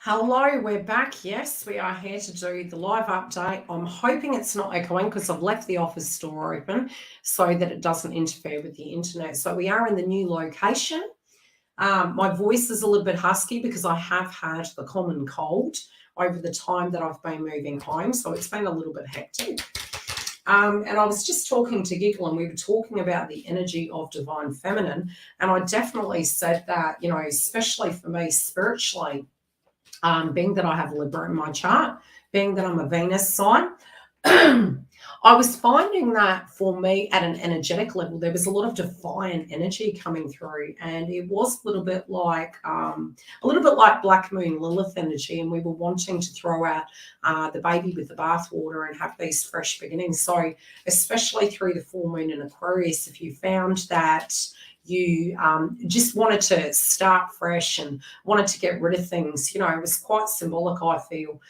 Hello, we're back. Yes, we are here to do the live update. I'm hoping it's not echoing because I've left the office door open so that it doesn't interfere with the internet. So we are in the new location. My voice is a little bit husky because I have had the common cold over the time that I've been moving home. So it's been a little bit hectic. And I was just talking to Giggle and we were talking about the energy of divine feminine. And I definitely said that, especially for me spiritually, being that I have Libra in my chart, being that I'm a Venus sign, I was finding that for me at an energetic level, there was a lot of defiant energy coming through, and it was a little bit like Black Moon Lilith energy, and we were wanting to throw out the baby with the bathwater and have these fresh beginnings. So, especially through the full moon in Aquarius, if you found that you just wanted to start fresh and wanted to get rid of things, it was quite symbolic, I feel.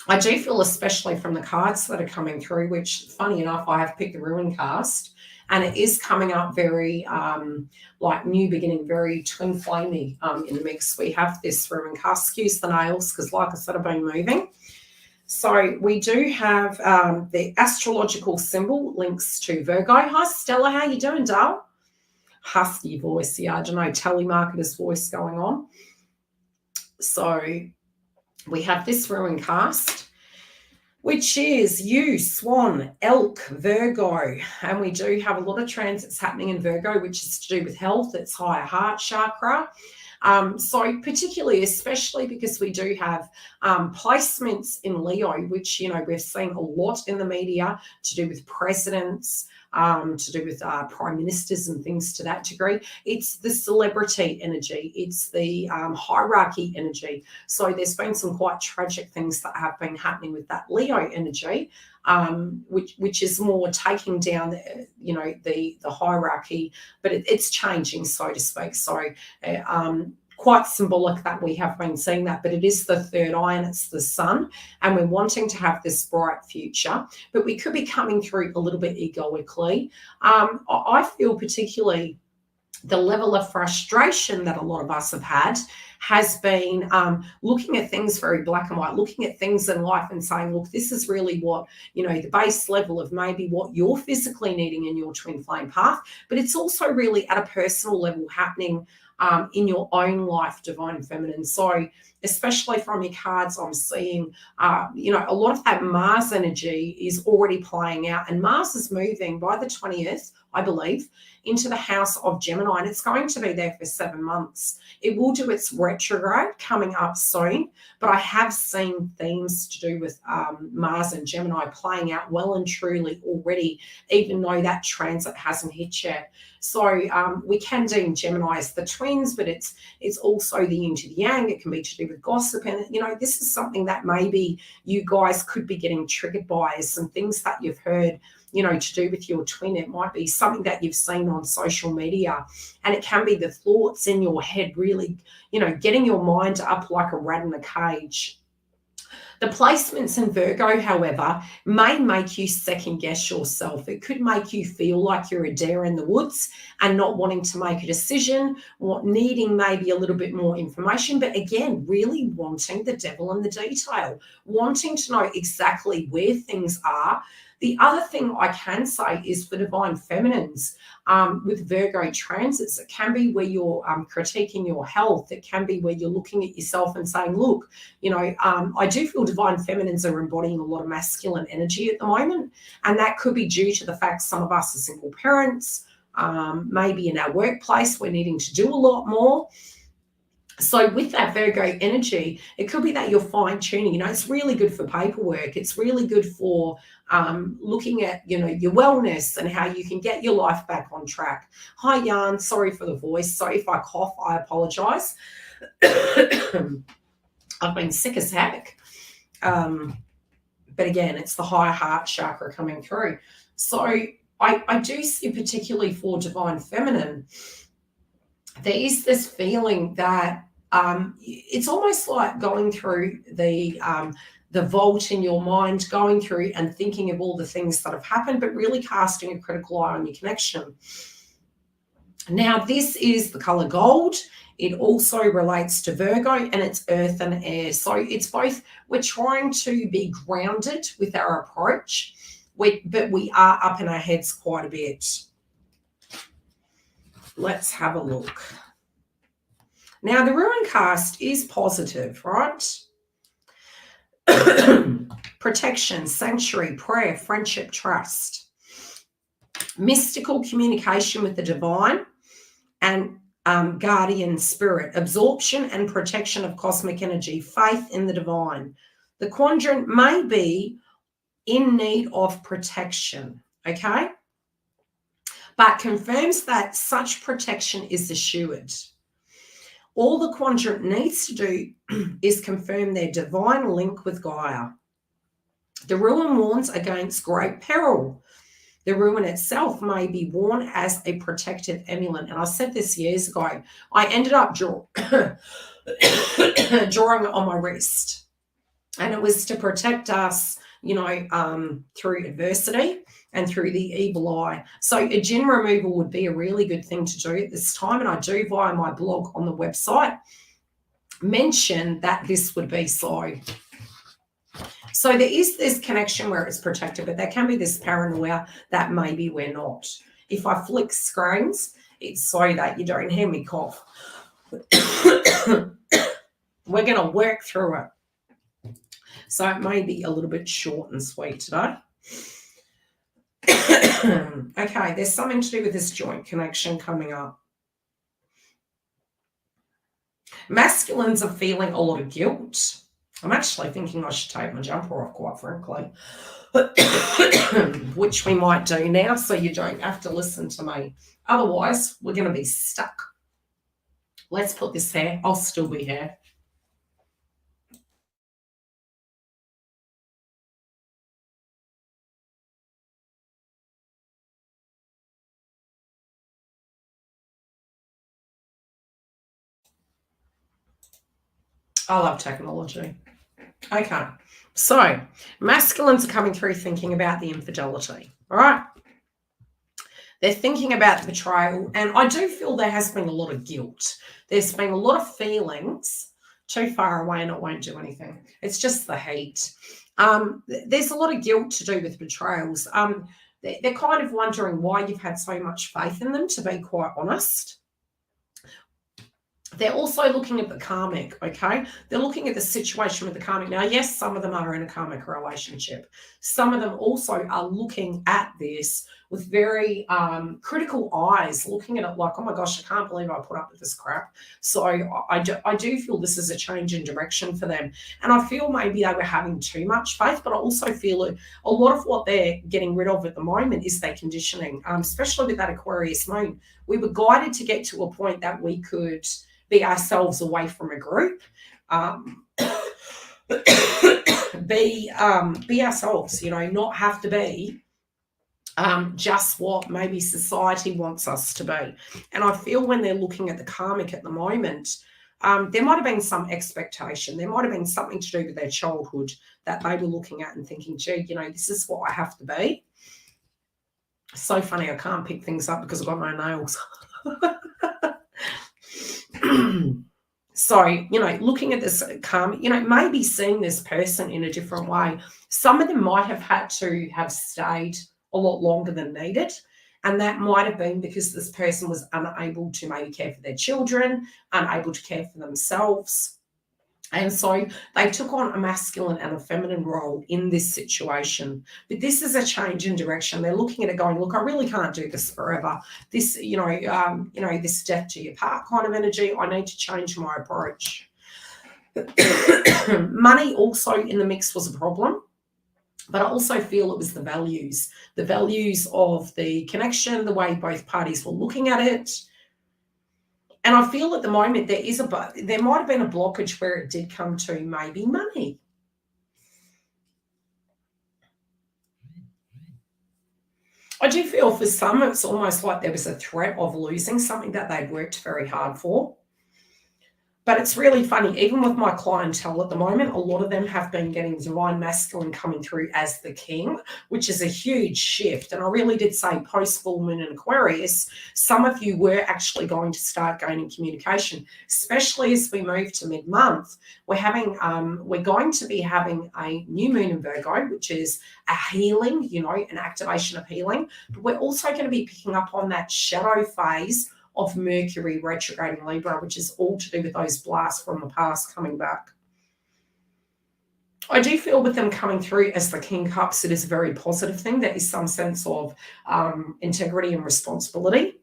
I do feel, especially from the cards that are coming through, which, funny enough, I have picked the Ruin cast, and it is coming up very like new beginning, very twin flamey in the mix. We have this Ruin cast. Excuse the nails, because like I said, I've been moving. So we do have the astrological symbol links to Virgo. Hi, Stella. How you doing, Dale? Husky voice. Yeah, I don't know, telemarketer's voice going on. So we have this Ruin cast, which is you, Swan, Elk, Virgo. And we do have a lot of transits happening in Virgo, which is to do with health. It's higher heart chakra. So particularly, especially because we do have placements in Leo, which, we've seen a lot in the media to do with presidents, to do with prime ministers and things to that degree. It's the celebrity energy. It's the hierarchy energy. So there's been some quite tragic things that have been happening with that Leo energy, which is more taking down the hierarchy, but it's changing, so to speak. So quite symbolic that we have been seeing that, but it is the third eye and it's the sun, and we're wanting to have this bright future, but we could be coming through a little bit egoically. I feel particularly the level of frustration that a lot of us have had has been looking at things very black and white, looking at things in life and saying, look, this is really what, the base level of maybe what you're physically needing in your twin flame path, but it's also really at a personal level happening in your own life, divine feminine. So especially from your cards, I'm seeing, a lot of that Mars energy is already playing out, and Mars is moving by the 20th, I believe, into the house of Gemini, and it's going to be there for 7 months. It will do its retrograde coming up soon, but I have seen themes to do with Mars and Gemini playing out well and truly already, even though that transit hasn't hit yet. So we can deem Gemini as the twins, but it's also the yin to the yang. It can be to do with gossip, and this is something that maybe you guys could be getting triggered by, is some things that you've heard, to do with your twin. It might be something that you've seen on social media, and it can be the thoughts in your head really, getting your mind up like a rat in a cage. The placements in Virgo, however, may make you second guess yourself. It could make you feel like you're a deer in the woods and not wanting to make a decision, or needing maybe a little bit more information, but again, really wanting the devil in the detail, wanting to know exactly where things are. The other thing I can say is for divine feminines, with Virgo transits, it can be where you're critiquing your health. It can be where you're looking at yourself and saying, look, I do feel divine feminines are embodying a lot of masculine energy at the moment. And that could be due to the fact some of us are single parents, maybe in our workplace, we're needing to do a lot more. So with that Virgo energy, it could be that you're fine tuning. It's really good for paperwork. It's really good for looking at, your wellness and how you can get your life back on track. Hi, Jan. Sorry for the voice. So if I cough, I apologize. I've been sick as heck. But again, it's the higher heart chakra coming through. So I do see, particularly for divine feminine, there is this feeling that it's almost like going through the vault in your mind, going through and thinking of all the things that have happened, but really casting a critical eye on your connection. Now, this is the color gold. It also relates to Virgo, and it's earth and air. So it's both, we're trying to be grounded with our approach, but we are up in our heads quite a bit. Let's have a look. Now, the ruin cast is positive, right? Protection, sanctuary, prayer, friendship, trust, mystical communication with the divine, and guardian spirit, absorption and protection of cosmic energy, faith in the divine. The quadrant may be in need of protection, okay? But confirms that such protection is assured. All the quadrant needs to do is confirm their divine link with Gaia. The ruin warns against great peril. The ruin itself may be worn as a protective amulet. And I said this years ago. I ended up drawing it on my wrist. And it was to protect us, you know, through adversity and through the evil eye. So a jinn removal would be a really good thing to do at this time. And I do, via my blog on the website, mention that this would be so. So there is this connection where it's protected, but there can be this paranoia that maybe we're not. If I flick screens, it's so that you don't hear me cough. We're going to work through it. So it may be a little bit short and sweet today. Okay, there's something to do with this joint connection coming up. Masculines are feeling a lot of guilt. I'm actually thinking I should take my jumper off, quite frankly, which we might do now so you don't have to listen to me. Otherwise, we're going to be stuck. Let's put this here. I'll still be here. I love technology. Okay, so masculines are coming through thinking about the infidelity, all right? They're thinking about the betrayal, and I do feel there has been a lot of guilt. There's been a lot of feelings. Too far away and it won't do anything. It's just the heat. There's a lot of guilt to do with betrayals. They're kind of wondering why you've had so much faith in them, to be quite honest. They're also looking at the karmic, okay? They're looking at the situation with the karmic. Now, yes, some of them are in a karmic relationship. Some of them also are looking at this with very critical eyes, looking at it like, oh my gosh, I can't believe I put up with this crap. So I do feel this is a change in direction for them. And I feel maybe they were having too much faith, but I also feel a lot of what they're getting rid of at the moment is their conditioning, especially with that Aquarius moon. We were guided to get to a point that we could be ourselves away from a group, be ourselves, you know, not have to be just what maybe society wants us to be. And I feel when they're looking at the karmic at the moment, there might have been some expectation. There might have been something to do with their childhood that they were looking at and thinking, gee, you know, this is what I have to be. So funny, I can't pick things up because I've got no nails. So, you know, looking at this karmic, you know, maybe seeing this person in a different way. Some of them might have had to have stayed a lot longer than needed. And that might have been because this person was unable to maybe care for their children, unable to care for themselves. And so they took on a masculine and a feminine role in this situation. But this is a change in direction. They're looking at it going, look, I really can't do this forever. This, this death to your part kind of energy, I need to change my approach. Money also in the mix was a problem. But I also feel it was the values of the connection, the way both parties were looking at it. And I feel at the moment there might have been a blockage where it did come to maybe money. I do feel for some it's almost like there was a threat of losing something that they'd worked very hard for. But it's really funny, even with my clientele at the moment, a lot of them have been getting divine masculine coming through as the king, which is a huge shift. And I really did say post full moon in Aquarius, some of you were actually going to start gaining communication, especially as we move to mid-month. We're going to be having a new moon in Virgo, which is a healing, an activation of healing. But we're also going to be picking up on that shadow phase of Mercury retrograde in Libra, which is all to do with those blasts from the past coming back. I do feel with them coming through as the King Cups, it is a very positive thing. There is some sense of integrity and responsibility.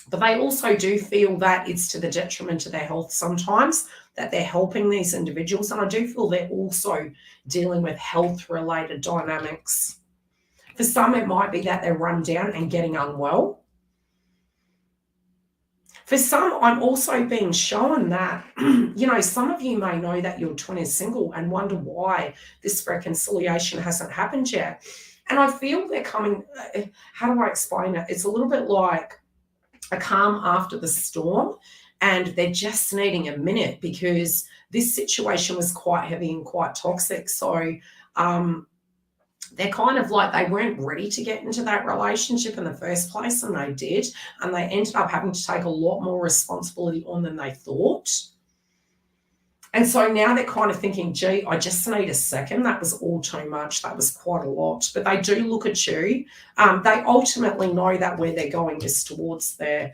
But they also do feel that it's to the detriment of their health sometimes, that they're helping these individuals. And I do feel they're also dealing with health-related dynamics. For some, it might be that they're run down and getting unwell. For some, I'm also being shown that, some of you may know that your twin is single and wonder why this reconciliation hasn't happened yet. And I feel they're coming, how do I explain it? It's a little bit like a calm after the storm, and they're just needing a minute because this situation was quite heavy and quite toxic. So, they're kind of like they weren't ready to get into that relationship in the first place, and they did. And they ended up having to take a lot more responsibility on than they thought. And so now they're kind of thinking, gee, I just need a second. That was all too much. That was quite a lot. But they do look at you. They ultimately know that where they're going is towards their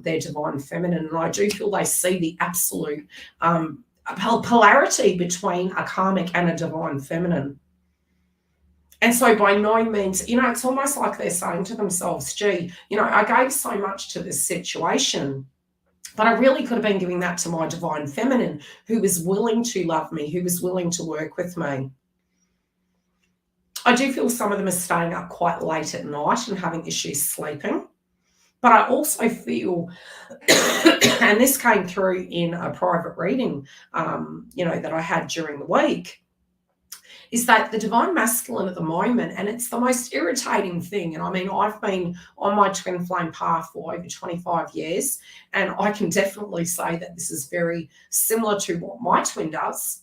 divine feminine. And I do feel they see the absolute polarity between a karmic and a divine feminine. And so by no means, it's almost like they're saying to themselves, gee, I gave so much to this situation, but I really could have been giving that to my divine feminine who was willing to love me, who was willing to work with me. I do feel some of them are staying up quite late at night and having issues sleeping. But I also feel, and this came through in a private reading, that I had during the week, is that the divine masculine at the moment, and it's the most irritating thing. And I mean, I've been on my twin flame path for over 25 years, and I can definitely say that this is very similar to what my twin does,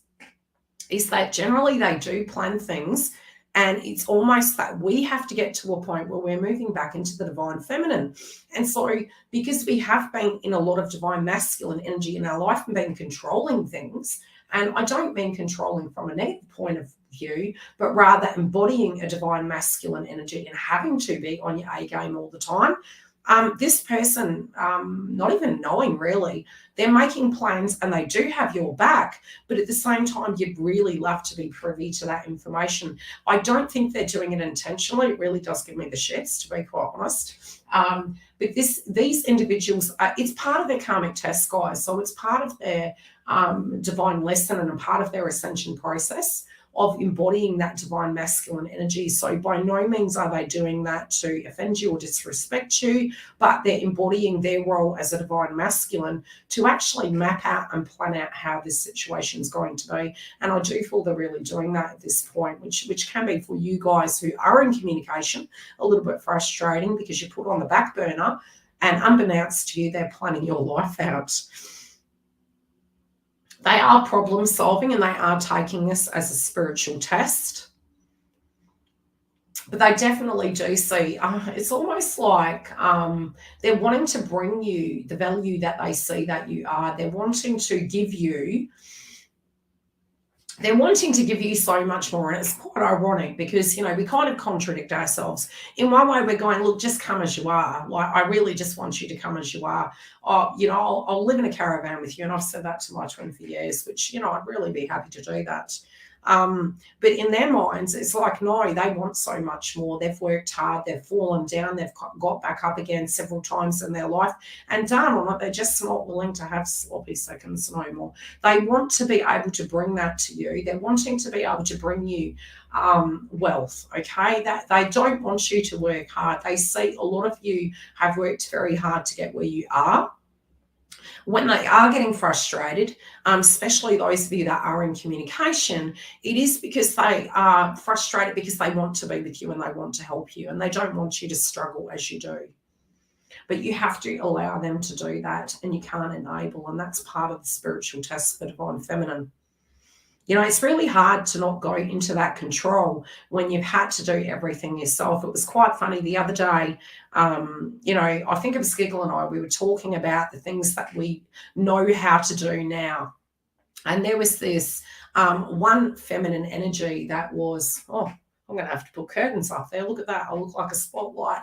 is that generally they do plan things, and it's almost that we have to get to a point where we're moving back into the divine feminine. And so because we have been in a lot of divine masculine energy in our life and been controlling things, and I don't mean controlling from a negative point of view, but rather embodying a divine masculine energy and having to be on your A game all the time. This person, not even knowing really, they're making plans and they do have your back, but at the same time, you'd really love to be privy to that information. I don't think they're doing it intentionally. It really does give me the shits, to be quite honest. But these individuals, it's part of their karmic test, guys. So it's part of their divine lesson and a part of their ascension process of embodying that divine masculine energy. So by no means are they doing that to offend you or disrespect you, but they're embodying their role as a divine masculine to actually map out and plan out how this situation is going to be. And I do feel they're really doing that at this point, which can be for you guys who are in communication a little bit frustrating because you put on the back burner and unbeknownst to you, they're planning your life out. They are problem solving and they are taking this as a spiritual test. But they definitely do see, it's almost like they're wanting to bring you the value that they see that you are. They're wanting to give you so much more. And it's quite ironic because, we kind of contradict ourselves. In one way, we're going, look, just come as you are. Like, I really just want you to come as you are. I'll live in a caravan with you. And I've said that to my twin for years, which, I'd really be happy to do that. But in their minds, it's like, no, they want so much more. They've worked hard, they've fallen down, they've got back up again several times in their life, and darn on it, they're just not willing to have sloppy seconds no more. They want to be able to bring that to you. They're wanting to be able to bring you wealth, okay? That they don't want you to work hard. They see a lot of you have worked very hard to get where you are. When they are getting frustrated, especially those of you that are in communication, it is because they are frustrated because they want to be with you and they want to help you and they don't want you to struggle as you do. But you have to allow them to do that, and you can't enable, and that's part of the spiritual test for divine feminine. You know, it's really hard to not go into that control when you've had to do everything yourself. It was quite funny the other day. You know, I think it was Giggle and I, we were talking about the things that we know how to do now. And there was this one feminine energy that was, oh, I'm going to have to put curtains up there. Look at that. I look like a spotlight.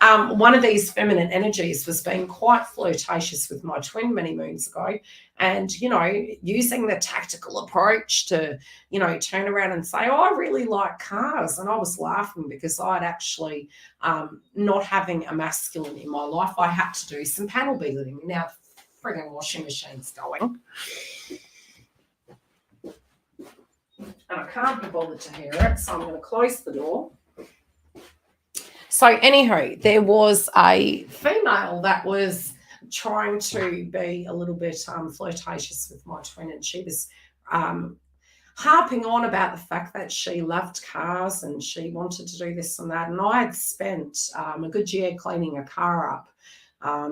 One of these feminine energies was being quite flirtatious with my twin many moons ago, and, you know, using the tactical approach to, you know, turn around and say, oh, I really like cars. And I was laughing because I'd actually, not having a masculine in my life, I had to do some panel beating. Now, the frigging washing machine's going. And I can't be bothered to hear it, so I'm going to close the door. So anywho, there was a female that was trying to be a little bit flirtatious with my twin, and she was harping on about the fact that she loved cars and she wanted to do this and that. And I had spent a good year cleaning a car up.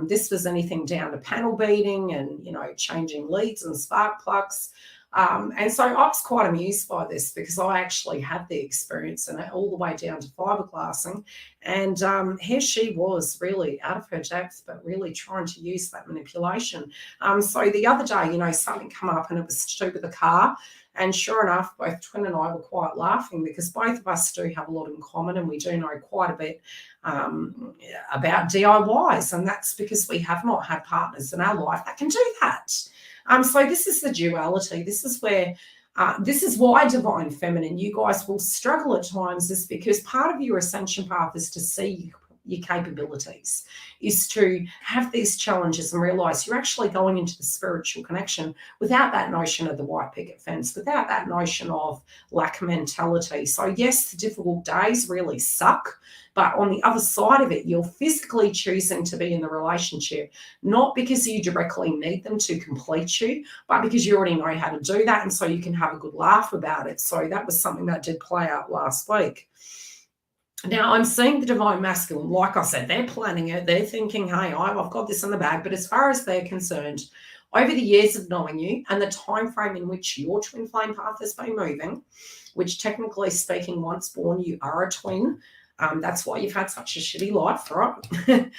This was anything down to panel beating and, you know, changing leads and spark plugs. And so I was quite amused by this because I actually had the experience and all the way down to fiberglassing. And here she was really out of her depth, but really trying to use that manipulation. So the other day, you know, something come up and it was to do with the car. And sure enough, both Twin and I were quite laughing because both of us do have a lot in common, and we do know quite a bit about DIYs. And that's because we have not had partners in our life that can do that. So this is the duality. This is where, this is why divine feminine, you guys will struggle at times, is because part of your ascension path is to see your capabilities, is to have these challenges and realize you're actually going into the spiritual connection without that notion of the white picket fence, without that notion of lack mentality. So yes, the difficult days really suck, but on the other side of it, you're physically choosing to be in the relationship, not because you directly need them to complete you, but because you already know how to do that, and so you can have a good laugh about it. So that was something that did play out last week. Now, I'm seeing the divine masculine. Like I said, they're planning it. They're thinking, hey, I've got this in the bag. But as far as they're concerned, over the years of knowing you and the time frame in which your twin flame path has been moving, which technically speaking, once born, you are a twin. That's why you've had such a shitty life, right?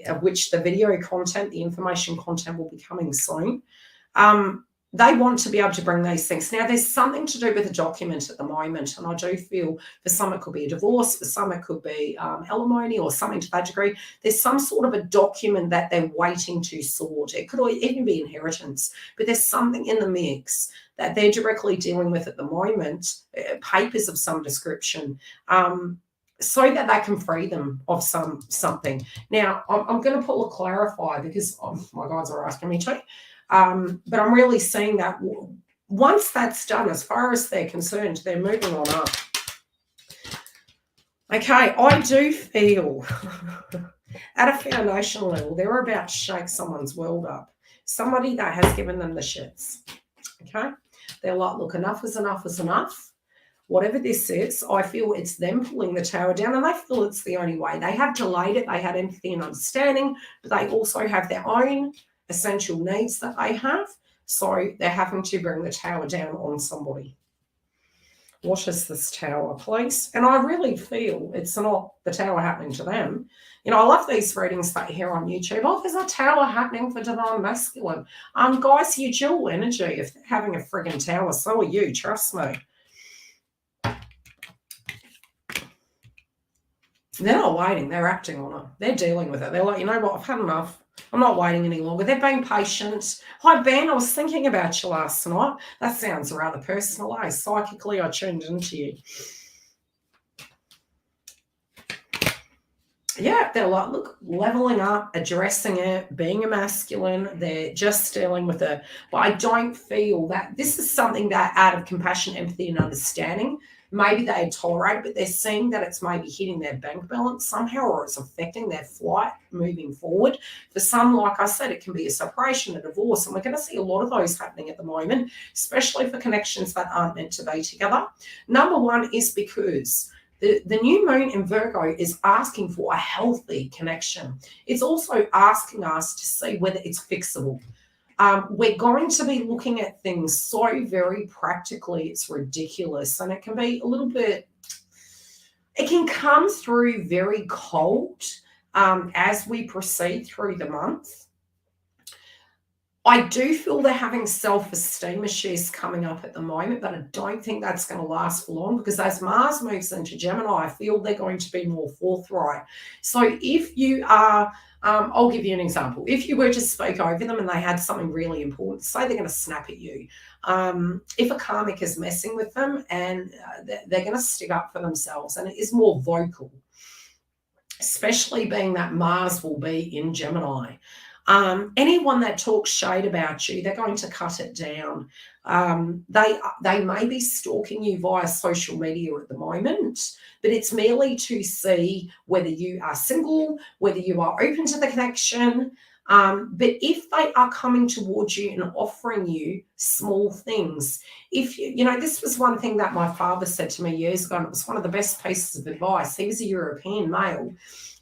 Of which the video content, the information content will be coming soon. They want to be able to bring these things. Now, there's something to do with a document at the moment, and I do feel for some it could be a divorce, for some it could be alimony or something to that degree. There's some sort of a document that they're waiting to sort. It could even be inheritance, but there's something in the mix that they're directly dealing with at the moment, papers of some description, so that they can free them of something. Now, I'm going to pull a clarify because my guys are asking me to. But I'm really seeing that once that's done, as far as they're concerned, they're moving on up. Okay, I do feel at a foundational level, they're about to shake someone's world up. Somebody that has given them the shits. Okay, they're like, look, enough is enough is enough. Whatever this is, I feel it's them pulling the tower down, and they feel it's the only way. They have delayed it. They had empathy and understanding, but they also have their own essential needs that they have, so they're having to bring the tower down on somebody. What is this tower, please? And I really feel it's not the tower happening to them. You know, I love these readings that you hear on YouTube. Oh, there's a tower happening for divine masculine. Guys, you dual energy. If they're having a friggin' tower, so are you, trust me. They're not waiting, they're acting on it. They're dealing with it. They're like, you know what, I've had enough. I'm not waiting any longer. They're being patient. Hi, Ben, I was thinking about you last night. That sounds rather personal, eh? Psychically, I tuned into you. Yeah, they're like, look, leveling up, addressing it, being a masculine. They're just dealing with it. But I don't feel that this is something that out of compassion, empathy, and understanding, maybe they tolerate, but they're seeing that it's maybe hitting their bank balance somehow, or it's affecting their flight moving forward. For some, like I said, it can be a separation, a divorce, and we're going to see a lot of those happening at the moment, especially for connections that aren't meant to be together. Number one is because The new moon in Virgo is asking for a healthy connection. It's also asking us to see whether it's fixable. We're going to be looking at things so very practically, it's ridiculous. And it can be a little bit, it can come through very cold as we proceed through the month. I do feel they're having self-esteem issues coming up at the moment, but I don't think that's going to last for long, because as Mars moves into Gemini, I feel they're going to be more forthright. So if you are, I'll give you an example. If you were to speak over them and they had something really important, say they're going to snap at you. If a karmic is messing with them, and they're going to stick up for themselves, and it is more vocal, especially being that Mars will be in Gemini. Anyone that talks shade about you, they're going to cut it down. They may be stalking you via social media at the moment, but it's merely to see whether you are single, whether you are open to the connection. But if they are coming towards you and offering you small things, if you know, this was one thing that my father said to me years ago, and it was one of the best pieces of advice. He was a European male.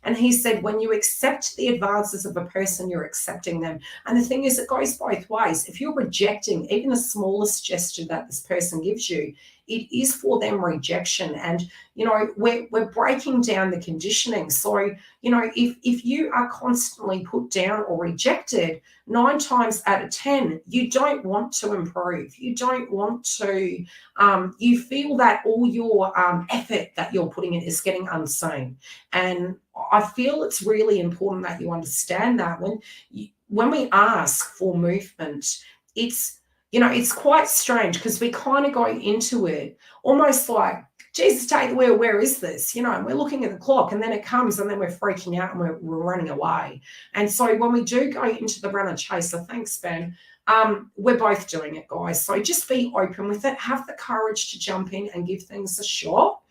And he said, when you accept the advances of a person, you're accepting them. And the thing is, it goes both ways. If you're rejecting even the smallest gesture that this person gives you, it is for them rejection. And, you know, we're breaking down the conditioning. So, you know, if you are constantly put down or rejected, 9 times out of 10, you don't want to improve. You don't want to, you feel that all your effort that you're putting in is getting unseen. And I feel it's really important that you understand that when we ask for movement, it's, you know, it's quite strange, because we kind of go into it almost like, Jesus, take the wheel, where is this? You know, and we're looking at the clock, and then it comes, and then we're freaking out, and we're running away. And so when we do go into the runner chaser, thanks, Ben, we're both doing it, guys. So just be open with it. Have the courage to jump in and give things a shot.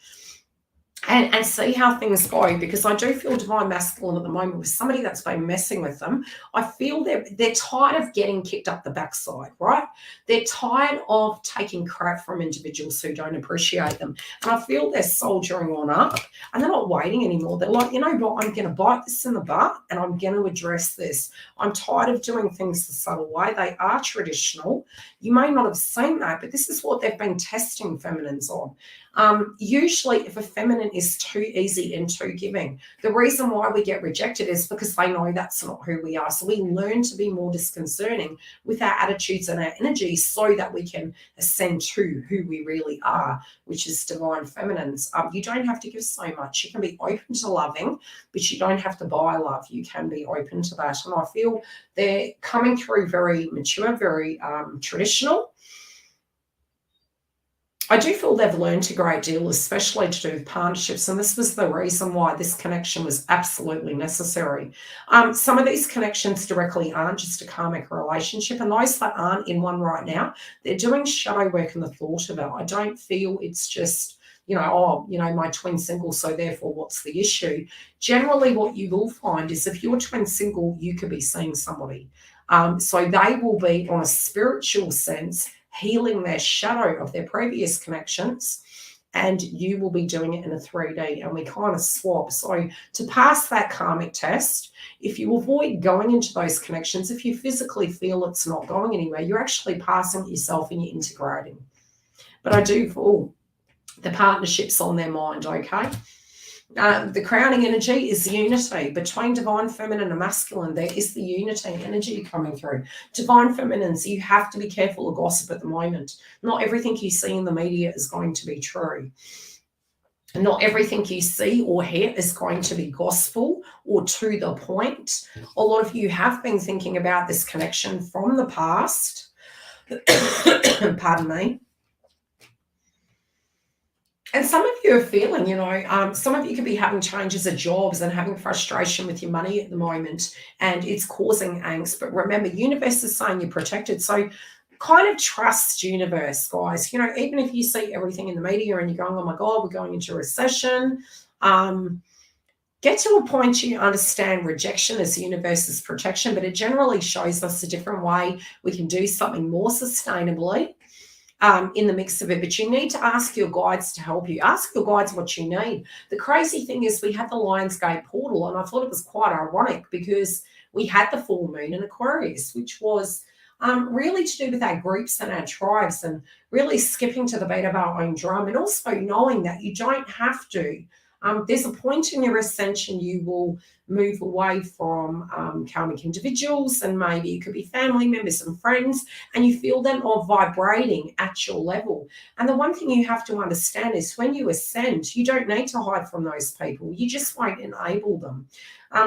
And see how things go, because I do feel divine masculine at the moment with somebody that's been messing with them. I feel they're tired of getting kicked up the backside, right? They're tired of taking crap from individuals who don't appreciate them. And I feel they're soldiering on up, and they're not waiting anymore. They're like, you know what, I'm going to bite this in the butt, and I'm going to address this. I'm tired of doing things the subtle way. They are traditional. You may not have seen that, but this is what they've been testing feminines on. Usually if a feminine is too easy and too giving, the reason why we get rejected is because they know that's not who we are. So we learn to be more disconcerting with our attitudes and our energy, so that we can ascend to who we really are, which is divine feminines. You don't have to give so much. You can be open to loving, but you don't have to buy love. You can be open to that. And I feel they're coming through very mature, very traditional. I do feel they've learned a great deal, especially to do with partnerships, and this was the reason why this connection was absolutely necessary. Some of these connections directly aren't just a karmic relationship, and those that aren't in one right now, they're doing shadow work in the thought of it. I don't feel it's just, you know, oh, you know, my twin single, so therefore what's the issue? Generally what you will find is if you're twin single, you could be seeing somebody. So they will be, on a spiritual sense, healing their shadow of their previous connections, and you will be doing it in a 3D, and we kind of swap. So to pass that karmic test, if you avoid going into those connections, if you physically feel it's not going anywhere, you're actually passing it yourself and you're integrating. But I do feel the partnership's on their mind, okay? The crowning energy is unity between divine feminine and masculine. There is the unity energy coming through. Divine feminines, you have to be careful of gossip at the moment. Not everything you see in the media is going to be true. And not everything you see or hear is going to be gospel or to the point. A lot of you have been thinking about this connection from the past. Pardon me. And some of you are feeling, you know, some of you could be having changes of jobs and having frustration with your money at the moment, and it's causing angst. But remember, universe is saying you're protected. So kind of trust universe, guys. You know, even if you see everything in the media and you're going, oh my God, we're going into a recession, get to a point you understand rejection as universe's protection, but it generally shows us a different way we can do something more sustainably. in the mix of it, but you need to ask your guides to help you. Ask your guides what you need. The crazy thing is we had the Lionsgate portal, and I thought it was quite ironic because we had the full moon in Aquarius, which was really to do with our groups and our tribes, and really skipping to the beat of our own drum, and also knowing that you don't have to. There's a point in your ascension you will move away from karmic individuals, and maybe it could be family members and friends, and you feel them all vibrating at your level. And the one thing you have to understand is when you ascend, you don't need to hide from those people. You just won't enable them.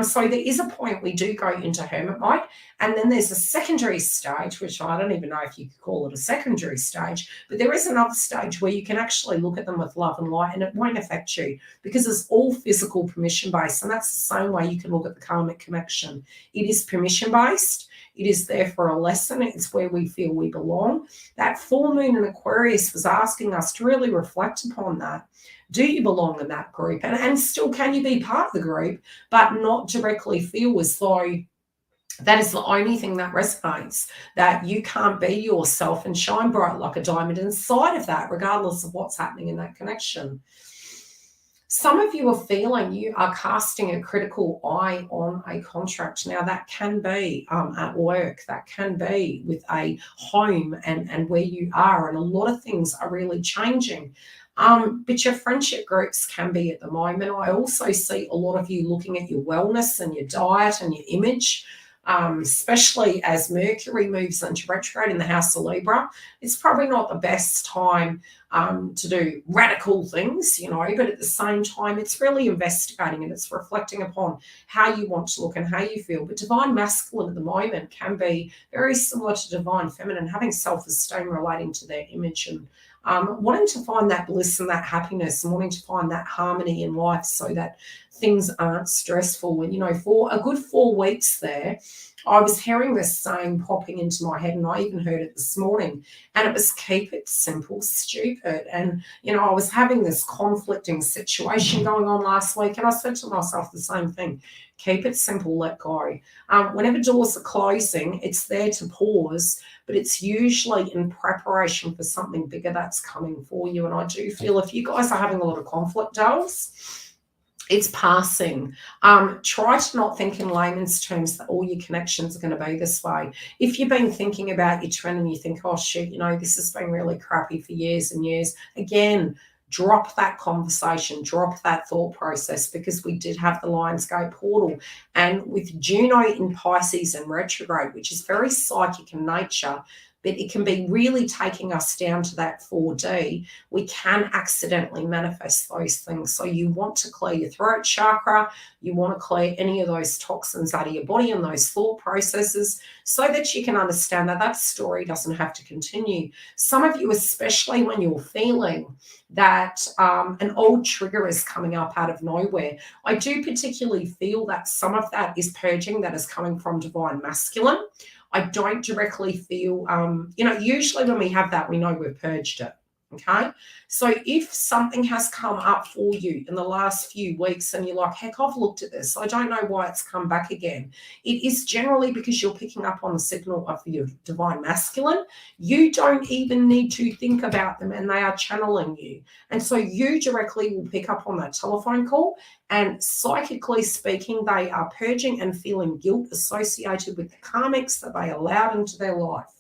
So there is a point we do go into hermit mode, and then there's a secondary stage, which I don't even know if you could call it a secondary stage, but there is another stage where you can actually look at them with love and light, and it won't affect you because it's all physical permission based. And that's the same way you can look at the karmic connection. It is permission based. It is there for a lesson. It's where we feel we belong. That full moon in Aquarius was asking us to really reflect upon that. Do you belong in that group? And still, can you be part of the group, but not directly feel as though that is the only thing that resonates, that you can't be yourself and shine bright like a diamond inside of that, regardless of what's happening in that connection. Some of you are feeling you are casting a critical eye on a contract. Now, that can be at work, that can be with a home and where you are, and a lot of things are really changing. But your friendship groups can be at the moment. I also see a lot of you looking at your wellness and your diet and your image, especially as Mercury moves into retrograde in the house of Libra. It's probably not the best time to do radical things, but at the same time, it's really investigating and it's reflecting upon how you want to look and how you feel. But divine masculine at the moment can be very similar to divine feminine, having self-esteem relating to their image and wanting to find that bliss and that happiness and wanting to find that harmony in life so that things aren't stressful. And, for a good 4 weeks there, I was hearing this saying popping into my head, and I even heard it this morning, and it was keep it simple, stupid. And, I was having this conflicting situation going on last week, and I said to myself the same thing. Keep it simple, let go. Whenever doors are closing, it's there to pause, but it's usually in preparation for something bigger that's coming for you. And I do feel if you guys are having a lot of conflict, dolls, it's passing. Try to not think in layman's terms that all your connections are going to be this way. If you've been thinking about your trend and you think, oh, shit, this has been really crappy for years and years, again, drop that conversation, drop that thought process, because we did have the Lionsgate portal. And with Juno in Pisces and retrograde, which is very psychic in nature, but it can be really taking us down to that 4D, we can accidentally manifest those things. So you want to clear your throat chakra, you want to clear any of those toxins out of your body and those thought processes so that you can understand that that story doesn't have to continue. Some of you, especially when you're feeling that an old trigger is coming up out of nowhere, I do particularly feel that some of that is purging that is coming from divine masculine. I don't directly feel, usually when we have that, we know we've purged it, okay? So if something has come up for you in the last few weeks and you're like, heck, I've looked at this, I don't know why it's come back again, it is generally because you're picking up on the signal of your divine masculine. You don't even need to think about them, and they are channeling you. And so you directly will pick up on that telephone call, and psychically speaking, they are purging and feeling guilt associated with the karmics that they allowed into their life.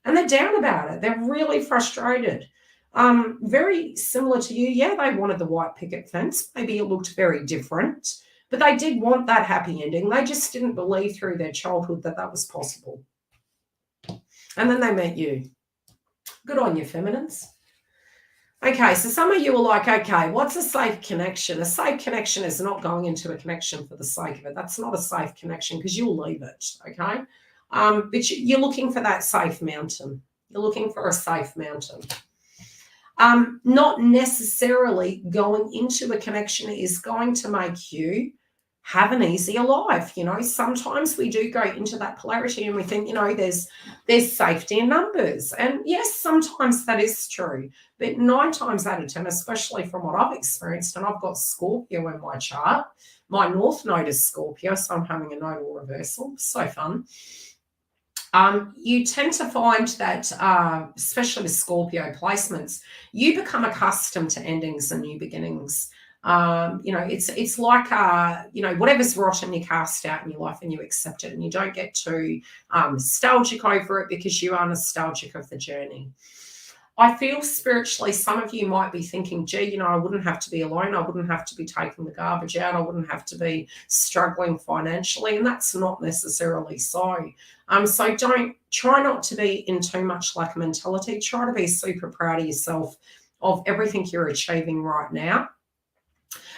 And they're down about it. They're really frustrated. Very similar to you. Yeah, they wanted the white picket fence. Maybe it looked very different, but they did want that happy ending. They just didn't believe through their childhood that that was possible. And then they met you. Good on you, feminines. Okay, so some of you are like, okay, what's a safe connection? A safe connection is not going into a connection for the sake of it. That's not a safe connection because you'll leave it, okay? But you're looking for that safe mountain. You're looking for a safe mountain. Not necessarily going into a connection is going to make you have an easier life. Sometimes we do go into that polarity and we think, there's safety in numbers. And yes, sometimes that is true. But 9 times out of 10, especially from what I've experienced, and I've got Scorpio in my chart, my North Node is Scorpio, so I'm having a nodal reversal. So fun. You tend to find that, especially with Scorpio placements, you become accustomed to endings and new beginnings. It's like, whatever's rotten, you cast out in your life and you accept it, and you don't get too nostalgic over it because you are nostalgic of the journey. I feel spiritually, some of you might be thinking, gee, I wouldn't have to be alone. I wouldn't have to be taking the garbage out. I wouldn't have to be struggling financially. And that's not necessarily so. So try not to be in too much lack mentality. Try to be super proud of yourself, of everything you're achieving right now.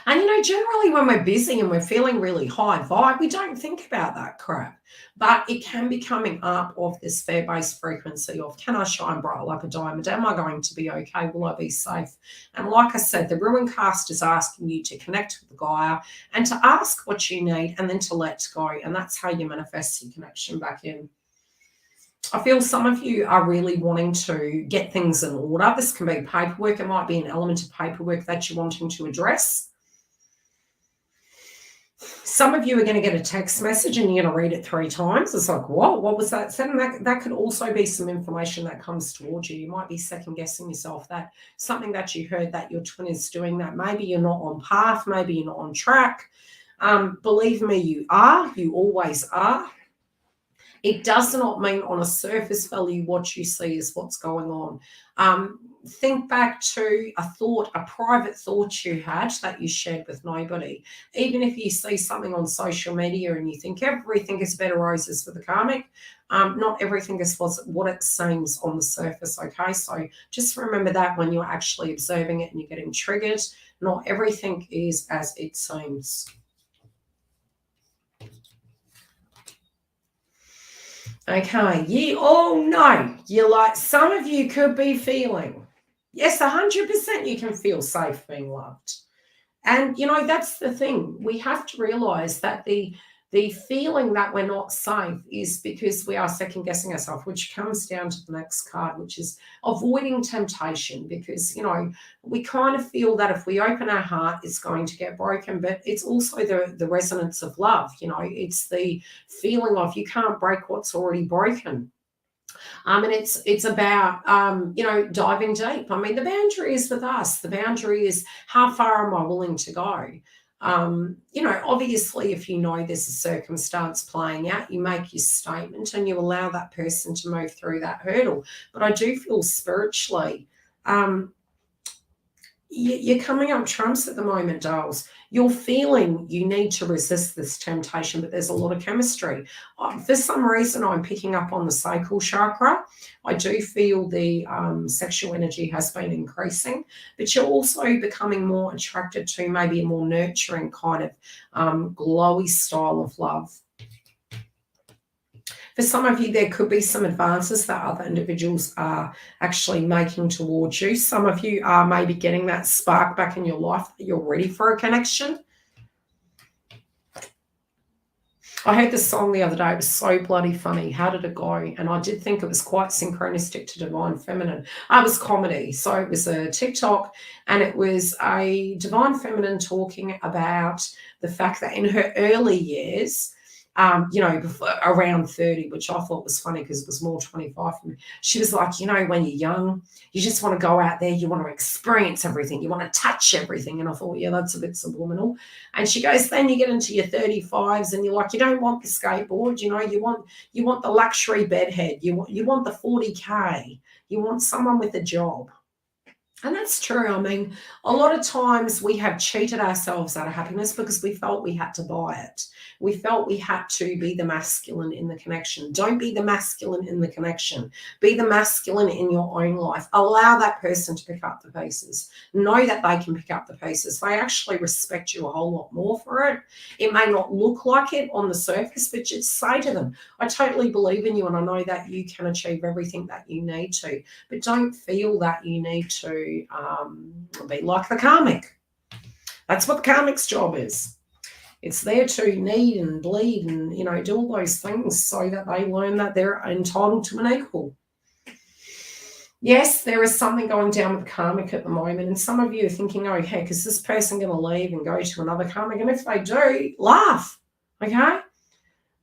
And, generally when we're busy and we're feeling really high vibe, we don't think about that crap. But it can be coming up of this fear-based frequency of, can I shine bright like a diamond? Am I going to be okay? Will I be safe? And like I said, the Ruin cast is asking you to connect with the Gaia and to ask what you need and then to let go. And that's how you manifest your connection back in. I feel some of you are really wanting to get things in order. This can be paperwork. It might be an element of paperwork that you're wanting to address. Some of you are going to get a text message and you're going to read it 3 times. It's like, what was that said? And that could also be some information that comes towards you. You might be second guessing yourself, that something that you heard that your twin is doing, that maybe you're not on path, maybe you're not on track. Believe me, you are. You always are. It does not mean on a surface value what you see is what's going on. Think back to a private thought you had that you shared with nobody. Even if you see something on social media and you think everything is better roses for the karmic, not everything is what it seems on the surface, okay? So just remember that when you're actually observing it and you're getting triggered, not everything is as it seems. Okay, ye all know, some of you could be feeling, yes, 100% you can feel safe being loved. And, that's the thing. We have to realize that the feeling that we're not safe is because we are second guessing ourselves, which comes down to the next card, which is avoiding temptation, because, we kind of feel that if we open our heart, it's going to get broken, but it's also the resonance of love. It's the feeling of you can't break what's already broken. And it's about, diving deep. I mean, the boundary is with us. The boundary is, how far am I willing to go? Obviously, if you know there's a circumstance playing out, you make your statement and you allow that person to move through that hurdle. But I do feel spiritually, you're coming up trumps at the moment, dolls. You're feeling you need to resist this temptation, but there's a lot of chemistry. For some reason, I'm picking up on the sacral chakra. I do feel the sexual energy has been increasing, but you're also becoming more attracted to maybe a more nurturing kind of glowy style of love. For some of you, there could be some advances that other individuals are actually making towards you. Some of you are maybe getting that spark back in your life that you're ready for a connection. I heard this song the other day. It was so bloody funny. How did it go? And I did think it was quite synchronistic to Divine Feminine. It was comedy. So it was a TikTok, and it was a Divine Feminine talking about the fact that in her early years, around 30, which I thought was funny because it was more 25 for me. She was like, when you're young, you just want to go out there, you want to experience everything, you want to touch everything. And I thought, yeah, that's a bit subliminal. And she goes, then you get into your 35s and you're like, you don't want the skateboard, you want the luxury bedhead, you want the 40K, you want someone with a job. And that's true. I mean, a lot of times we have cheated ourselves out of happiness because we felt we had to buy it. We felt we had to be the masculine in the connection. Don't be the masculine in the connection. Be the masculine in your own life. Allow that person to pick up the pieces. Know that they can pick up the pieces. They actually respect you a whole lot more for it. It may not look like it on the surface, but just say to them, I totally believe in you and I know that you can achieve everything that you need to. But don't feel that you need to be like the karmic. That's what the karmic's job is. It's there to need and bleed and, do all those things so that they learn that they're entitled to an equal. Yes, there is something going down with the karmic at the moment, and some of you are thinking, oh, heck, is this person going to leave and go to another karmic? And if they do, laugh, okay?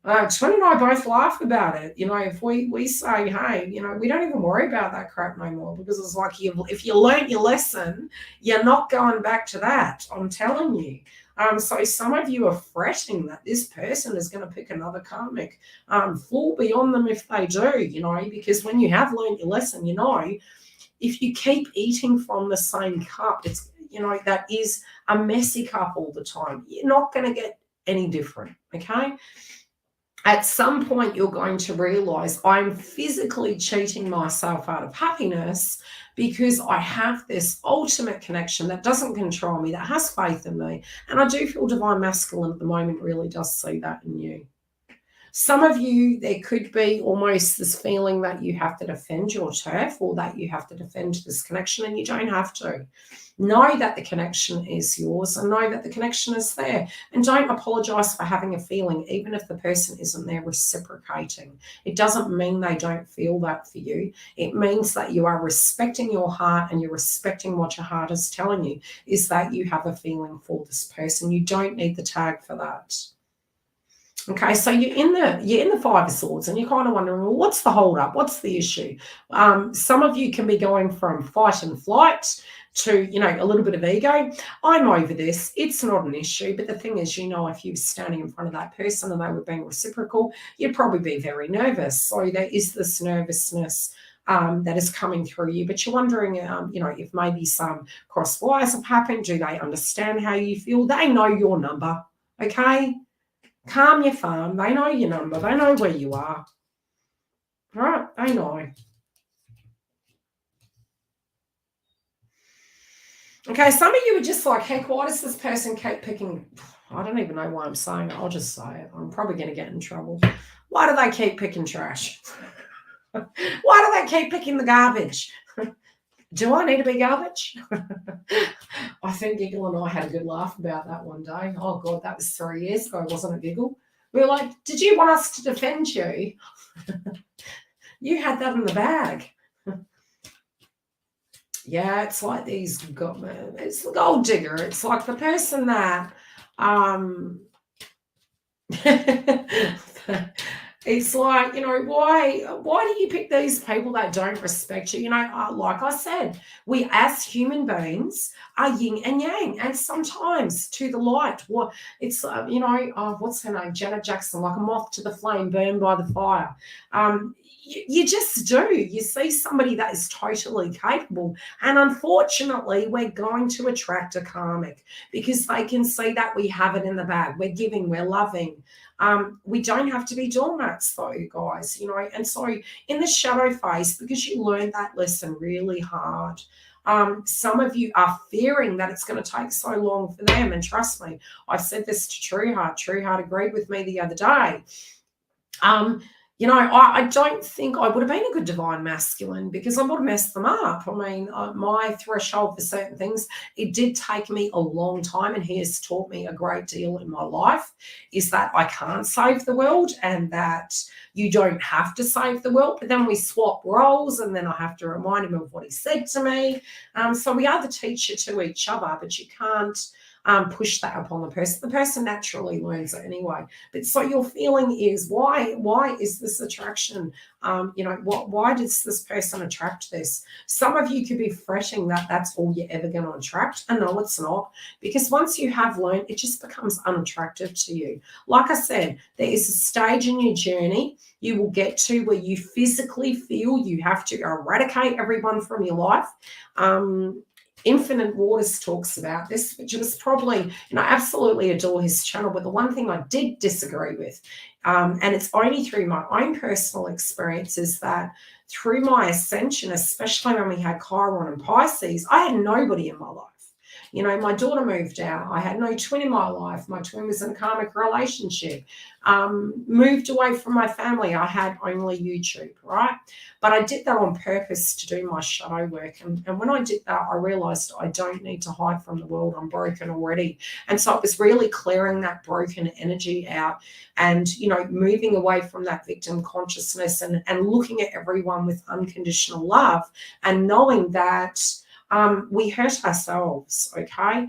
Twin and I both laugh about it. You know, if we say, hey, you know, we don't even worry about that crap no more, because it's like, if you learn your lesson, you're not going back to that. I'm telling you. So some of you are fretting that this person is going to pick another karmic, fall beyond them if they do, you know, because when you have learned your lesson, you know, if you keep eating from the same cup, it's, you know, that is a messy cup all the time. You're not going to get any different, okay? At some point, you're going to realize I'm physically cheating myself out of happiness because I have this ultimate connection that doesn't control me, that has faith in me. And I do feel divine masculine at the moment really does see that in you. Some of you, there could be almost this feeling that you have to defend your turf, or that you have to defend this connection, and you don't have to. Know that the connection is yours, and know that the connection is there. And don't apologize for having a feeling, even if the person isn't there reciprocating. It doesn't mean they don't feel that for you. It means that you are respecting your heart, and you're respecting what your heart is telling you, is that you have a feeling for this person. You don't need the tag for that. Okay, so you're in the Five of Swords, and you're kind of wondering, well, what's the hold up? What's the issue? Some of you can be going from fight and flight to, you know, a little bit of ego. I'm over this. It's not an issue. But the thing is, you know, if you were standing in front of that person and they were being reciprocal, you'd probably be very nervous. So there is this nervousness that is coming through you, but you're wondering, you know, if maybe some cross wires have happened. Do they understand how you feel? They know your number, okay? Calm your farm. They know your number. They know where you are. All right? They know. Okay, some of you are just like, heck, why does this person keep picking? I don't even know why I'm saying it. I'll just say it. I'm probably going to get in trouble. Why do they keep picking trash? Why do they keep picking the garbage? Do I need to be garbage? I think Giggle and I had a good laugh about that one day. Oh, God, that was 3 years ago, wasn't it, Giggle? We were like, did you want us to defend you? You had that in the bag. Yeah, it's like these, it's the gold digger. It's like the person that, it's like, you know, why do you pick these people that don't respect you? You know, like I said, we as human beings are yin and yang, and sometimes to the light. Well, it's, you know, what's her name? Janet Jackson, like a moth to the flame, burned by the fire. You just do. You see somebody that is totally capable, and unfortunately, we're going to attract a karmic because they can see that we have it in the bag. We're giving, we're loving. We don't have to be doormats though, guys, you know. And so in the shadow phase, because you learned that lesson really hard, some of you are fearing that it's going to take so long for them. And trust me, I've said this to True Heart. True Heart agreed with me the other day. You know, I don't think I would have been a good divine masculine because I would have messed them up. I mean, my threshold for certain things, it did take me a long time, and he has taught me a great deal in my life, is that I can't save the world and that you don't have to save the world. But then we swap roles, and then I have to remind him of what he said to me. So we are the teacher to each other, but you can't push that upon the person. The person naturally learns it anyway. But so your feeling is, why is this attraction? You know, why does this person attract this? Some of you could be fretting that that's all you're ever going to attract. And no, it's not. Because once you have learned, it just becomes unattractive to you. Like I said, there is a stage in your journey you will get to where you physically feel you have to eradicate everyone from your life. Infinite Waters talks about this, which was probably, you know, I absolutely adore his channel. But the one thing I did disagree with, and it's only through my own personal experiences, that through my ascension, especially when we had Chiron and Pisces, I had nobody in my life. You know, my daughter moved out. I had no twin in my life. My twin was in a karmic relationship. Moved away from my family. I had only YouTube, right? But I did that on purpose to do my shadow work. And when I did that, I realized I don't need to hide from the world. I'm broken already. And so it was really clearing that broken energy out and, you know, moving away from that victim consciousness and looking at everyone with unconditional love and knowing that we hurt ourselves, okay?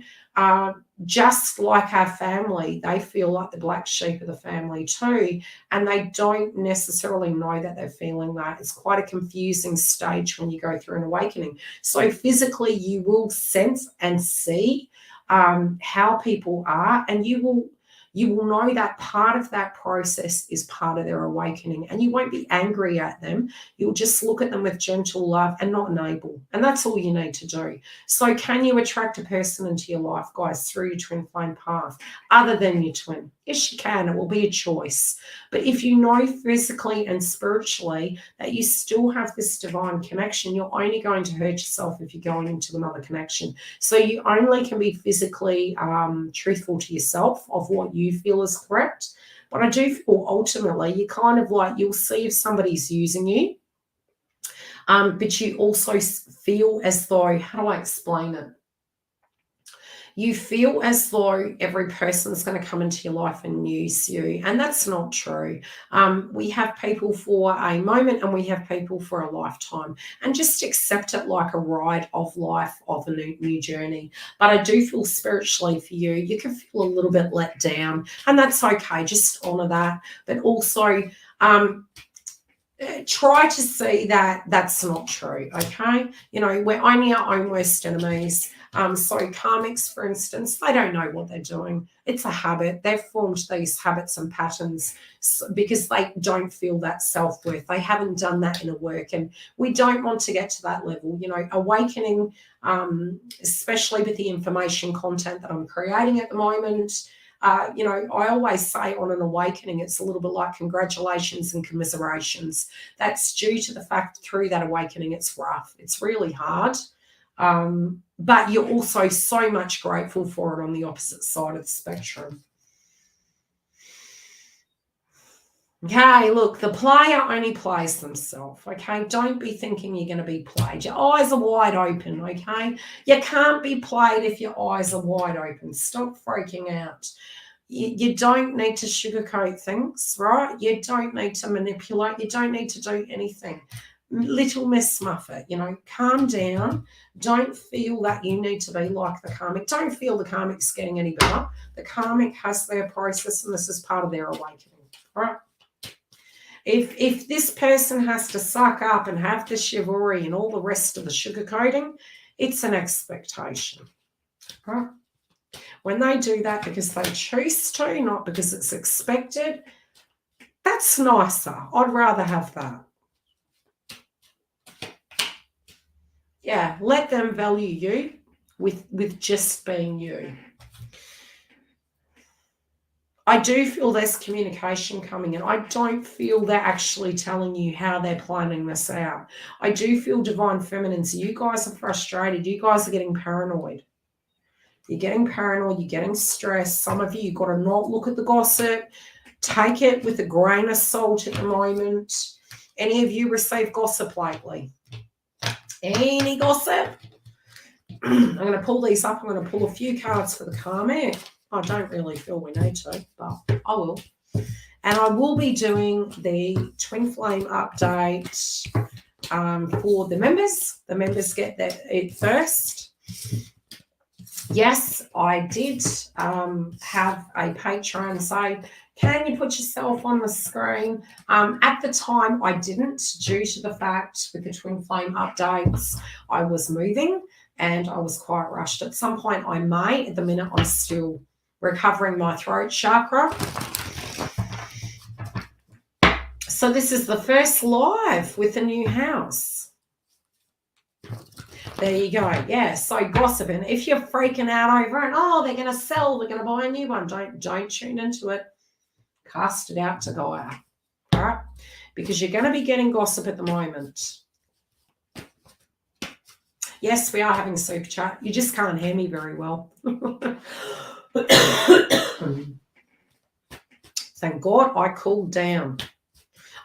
Just like our family, they feel like the black sheep of the family too, and they don't necessarily know that they're feeling that. It's quite a confusing stage when you go through an awakening. So physically, you will sense and see how people are, and you will know that part of that process is part of their awakening, and you won't be angry at them. You'll just look at them with gentle love and not enable, and that's all you need to do. So can you attract a person into your life, guys, through your twin flame path other than your twin? Yes, you can. It will be a choice. But if you know physically and spiritually that you still have this divine connection, you're only going to hurt yourself if you're going into another connection. So you only can be physically truthful to yourself of what you feel is correct. But I do feel ultimately you kind of like, you'll see if somebody's using you, but you also feel as though, how do I explain it? You feel as though every person is going to come into your life and use you, and that's not true. We have people for a moment and we have people for a lifetime, and just accept it like a ride of life, of a new journey. But I do feel spiritually for you, you can feel a little bit let down, and that's okay. Just honor that, but also try to see that that's not true, okay? You know, we're only our own worst enemies. So karmics, for instance, they don't know what they're doing. It's a habit. They've formed these habits and patterns because they don't feel that self-worth. They haven't done that inner work, and we don't want to get to that level. You know, awakening, especially with the information content that I'm creating at the moment, you know, I always say on an awakening, it's a little bit like congratulations and commiserations. That's due to the fact through that awakening, it's rough. It's really hard. But you're also so much grateful for it on the opposite side of the spectrum. Okay, look, the player only plays themselves, okay? Don't be thinking you're going to be played. Your eyes are wide open, okay? You can't be played if your eyes are wide open. Stop freaking out. You don't need to sugarcoat things, right? You don't need to manipulate. You don't need to do anything. Little Miss Muffet, you know, calm down. Don't feel that you need to be like the karmic. Don't feel the karmic's getting any better. The karmic has their process, and this is part of their awakening, right? If this person has to suck up and have the chivalry and all the rest of the sugarcoating, it's an expectation, right? When they do that because they choose to, not because it's expected, that's nicer. I'd rather have that. Yeah, let them value you with just being you. I do feel there's communication coming in. I don't feel they're actually telling you how they're planning this out. I do feel divine feminines. You guys are frustrated. You guys are getting paranoid. You're getting paranoid. You're getting stressed. Some of you got to not look at the gossip. Take it with a grain of salt at the moment. Any of you receive gossip lately? Any gossip? I'm going to pull these up. I'm going to pull a few cards for the karmic. I don't really feel we need to, but I will. And I will be doing the twin flame update for the members. The members get it first. Yes, I did have a Patreon say, can you put yourself on the screen? At the time, I didn't, due to the fact with the twin flame updates, I was moving and I was quite rushed. At some point, I may. At the minute, I'm still recovering my throat chakra. So this is the first live with the new house. There you go. Yeah, so gossiping. If you're freaking out over it, oh, they're going to sell, they're going to buy a new one, don't tune into it. Cast it out to Gaia, all right? Because you're going to be getting gossip at the moment. Yes, we are having super chat. You just can't hear me very well. Thank God I cooled down.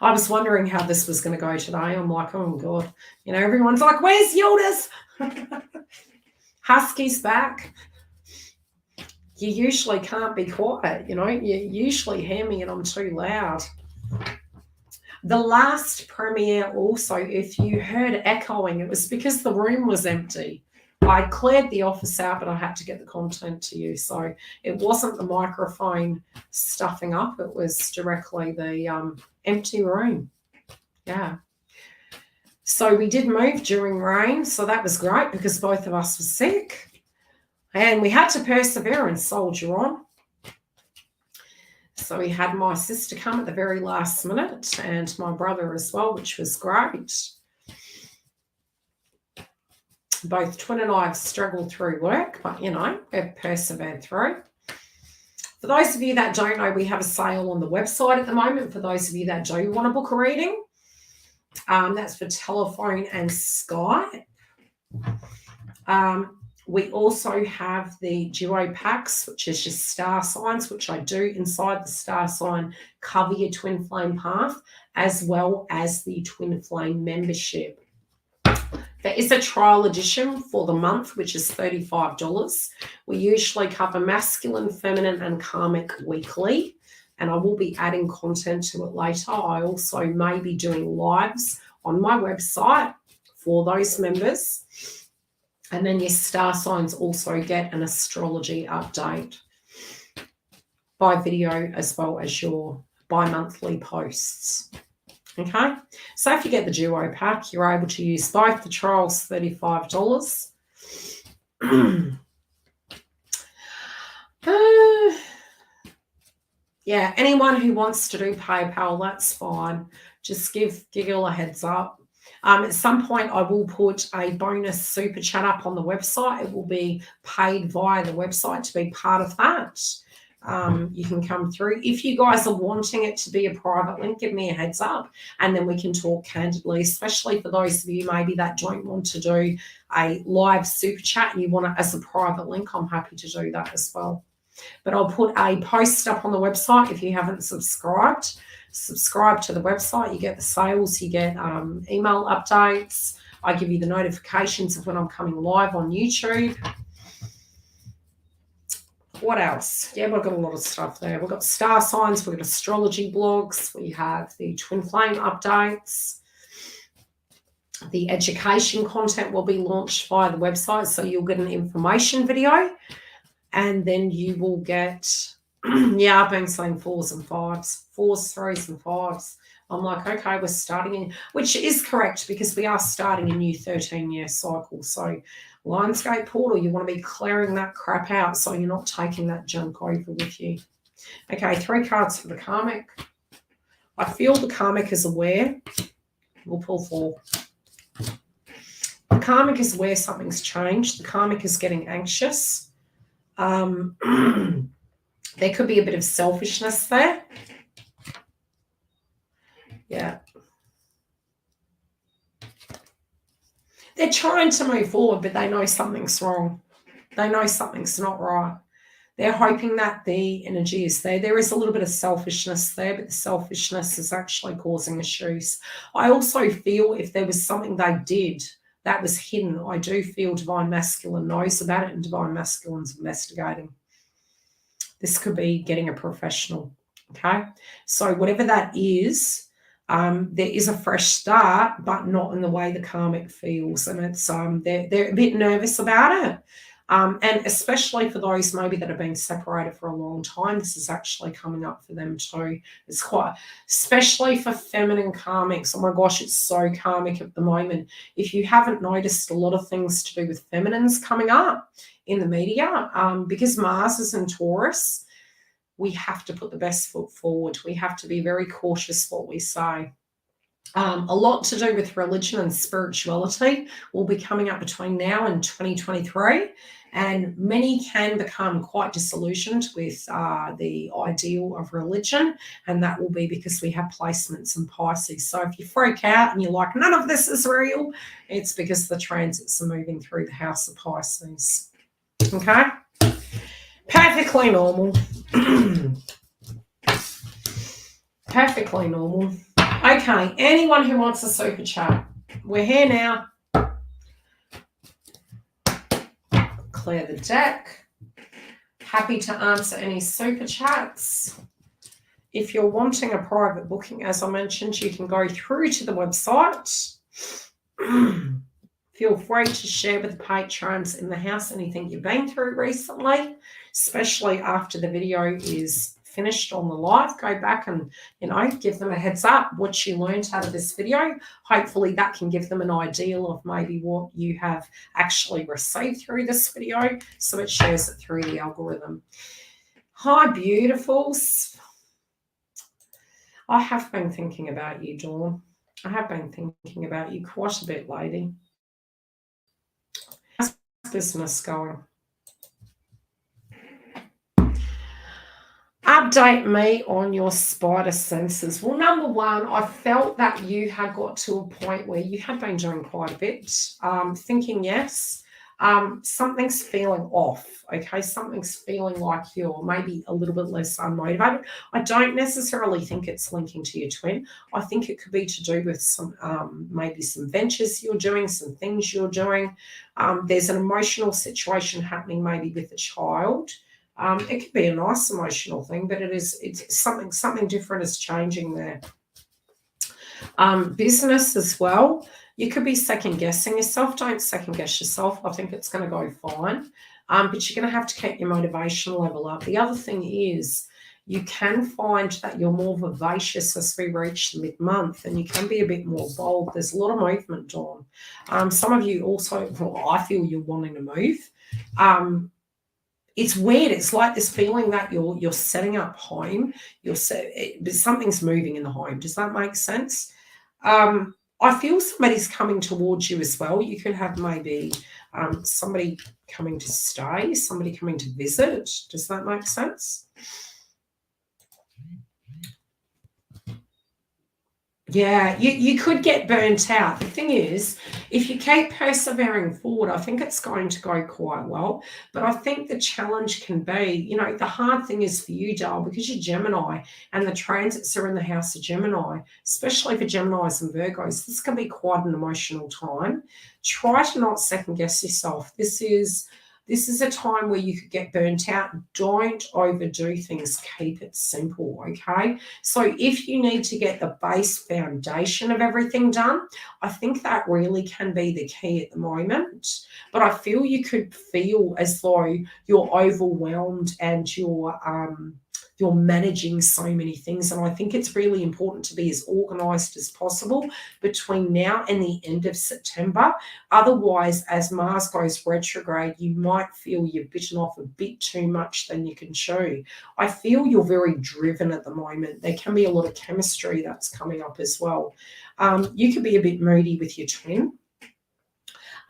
I was wondering how this was going to go today. I'm like, oh, God. You know, everyone's like, where's YILDIZ? Husky's back. You usually can't be quiet, you know. You usually hear me and I'm too loud. The last premiere also, if you heard echoing, it was because the room was empty. I cleared the office out, but I had to get the content to you. So it wasn't the microphone stuffing up. It was directly the empty room. Yeah. So we did move during rain. So that was great because both of us were sick. And we had to persevere and soldier on. So we had my sister come at the very last minute and my brother as well, which was great. Both Twin and I have struggled through work, but, you know, we've persevered through. For those of you that don't know, we have a sale on the website at the moment. For those of you that do want to book a reading, that's for telephone and Skype. We also have the duo packs, which is just star signs, which I do inside the star sign cover your twin flame path, as well as the twin flame membership. There is a trial edition for the month, which is $35. We usually cover masculine, feminine, and karmic weekly, and I will be adding content to it later. I also may be doing lives on my website for those members. And then your star signs also get an astrology update by video as well as your bi-monthly posts. Okay, so if you get the duo pack, you're able to use both. The trial's $35. Yeah, anyone who wants to do PayPal, that's fine. Just give Giggle a heads up. At some point, I will put a bonus super chat up on the website. It will be paid via the website to be part of that. You can come through. If you guys are wanting it to be a private link, give me a heads up and then we can talk candidly, especially for those of you maybe that don't want to do a live super chat and you want it as a private link. I'm happy to do that as well. But I'll put a post up on the website. If you haven't subscribed, subscribe to the website. You get the sales, you get email updates. I give you the notifications of when I'm coming live on YouTube. What else? Yeah, we've got a lot of stuff there. We've got star signs, we've got astrology blogs, we have the twin flame updates. The education content will be launched via the website, so you'll get an information video and then you will get, yeah, I've been saying 4s and 5s, 4s, 3s and 5s. I'm like, okay, we're starting in, which is correct because we are starting a new 13-year cycle. So Lionsgate portal, you want to be clearing that crap out so you're not taking that junk over with you. Okay, 3 cards for the karmic. I feel the karmic is aware. We'll pull 4. The karmic is aware something's changed. The karmic is getting anxious. There could be a bit of selfishness there. Yeah. They're trying to move forward, but they know something's wrong. They know something's not right. They're hoping that the energy is there. There is a little bit of selfishness there, but the selfishness is actually causing issues. I also feel if there was something they did that was hidden, I do feel Divine Masculine knows about it and Divine Masculine's investigating. This could be getting a professional, okay? So whatever that is, there is a fresh start, but not in the way the karmic feels. And it's they're a bit nervous about it. And especially for those maybe that have been separated for a long time, this is actually coming up for them too. It's quite, especially for feminine karmics. Oh my gosh, it's so karmic at the moment. If you haven't noticed, a lot of things to do with feminines coming up in the media, because Mars is in Taurus, we have to put the best foot forward. We have to be very cautious what we say. A lot to do with religion and spirituality will be coming up between now and 2023. And many can become quite disillusioned with the ideal of religion. And that will be because we have placements in Pisces. So if you freak out and you're like, none of this is real, it's because the transits are moving through the house of Pisces. Okay? Perfectly normal. Perfectly normal. Okay, anyone who wants a super chat, we're here now. Clear the deck. Happy to answer any super chats. If you're wanting a private booking, as I mentioned, you can go through to the website. Feel free to share with the patrons in the house anything you've been through recently, especially after the video is finished on the live. Go back and, give them a heads up what you learned out of this video. Hopefully that can give them an idea of maybe what you have actually received through this video, so it shares it through the algorithm. Hi, beautifuls. I have been thinking about you, Dawn. I have been thinking about you quite a bit, lady. How's business going? Update me on your spider senses. Well, number one, I felt that you had got to a point where you had been doing quite a bit, thinking yes. Something's feeling off, okay? Something's feeling like you're maybe a little bit less unmotivated. I don't necessarily think it's linking to your twin. I think it could be to do with some maybe some ventures you're doing, some things you're doing. There's an emotional situation happening maybe with a child. It could be a nice emotional thing, but it's something different is changing there. Business as well. You could be second guessing yourself. Don't second guess yourself. I think it's going to go fine. But you're going to have to keep your motivation level up. The other thing is you can find that you're more vivacious as we reach the mid-month, and you can be a bit more bold. There's a lot of movement, Dawn. Some of you also, well, I feel you're wanting to move. It's weird. It's like this feeling that you're setting up home. Something's moving in the home. Does that make sense? I feel somebody's coming towards you as well. You could have maybe somebody coming to stay, somebody coming to visit. Does that make sense? Yeah, you could get burnt out. The thing is, if you keep persevering forward, I think it's going to go quite well. But I think the challenge can be, the hard thing is for you, Dale, because you're Gemini and the transits are in the house of Gemini, especially for Geminis and Virgos, this can be quite an emotional time. Try to not second guess yourself. This is a time where you could get burnt out. Don't overdo things. Keep it simple, okay? So if you need to get the base foundation of everything done, I think that really can be the key at the moment. But I feel you could feel as though you're overwhelmed and you're managing so many things. And I think it's really important to be as organized as possible between now and the end of September. Otherwise, as Mars goes retrograde, you might feel you've bitten off a bit too much than you can chew. I feel you're very driven at the moment. There can be a lot of chemistry that's coming up as well. You could be a bit moody with your twin.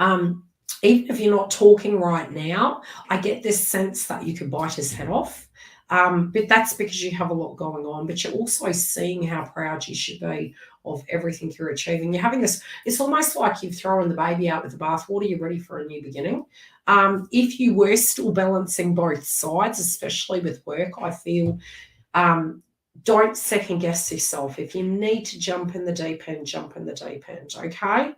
Even if you're not talking right now, I get this sense that you could bite his head off. But that's because you have a lot going on, but you're also seeing how proud you should be of everything you're achieving. You're having this, it's almost like you've thrown the baby out with the bathwater, you're ready for a new beginning. If you were still balancing both sides, especially with work, I feel don't second guess yourself. If you need to jump in the deep end, jump in the deep end, okay?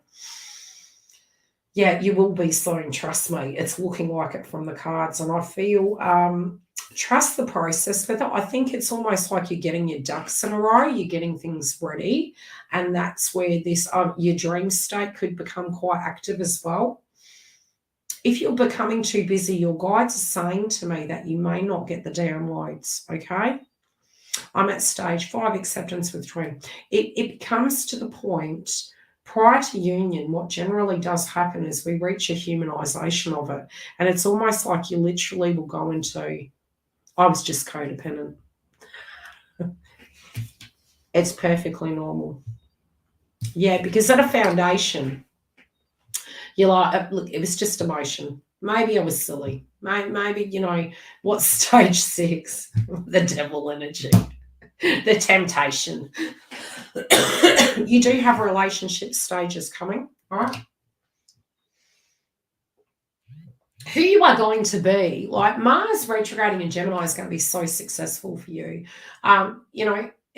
Yeah, you will be soon, trust me. It's looking like it from the cards, and I feel trust the process with it. I think it's almost like you're getting your ducks in a row, you're getting things ready, and that's where this your dream state could become quite active as well. If you're becoming too busy, your guides are saying to me that you may not get the downloads, okay? I'm at stage 5, acceptance with twin. It comes to the point prior to union, what generally does happen is we reach a humanization of it, and it's almost like you literally will go into, I was just codependent. It's perfectly normal. Yeah, because at a foundation, you're like, look, it was just emotion. Maybe I was silly. Maybe, what's stage 6? The devil energy, the temptation. You do have relationship stages coming, all right? Who you are going to be, like Mars retrograding in Gemini is going to be so successful for you.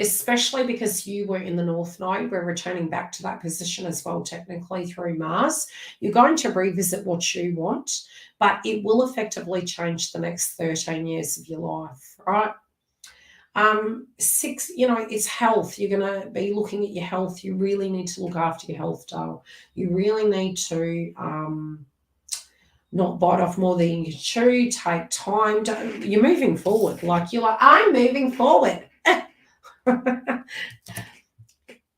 Especially because you were in the North Node, we're returning back to that position as well, technically through Mars. You're going to revisit what you want, but it will effectively change the next 13 years of your life, right? 6, it's health. You're going to be looking at your health. You really need to look after your health, Dale. You really need to not bite off more than you chew. Take time. You're moving forward. You're like, I'm moving forward.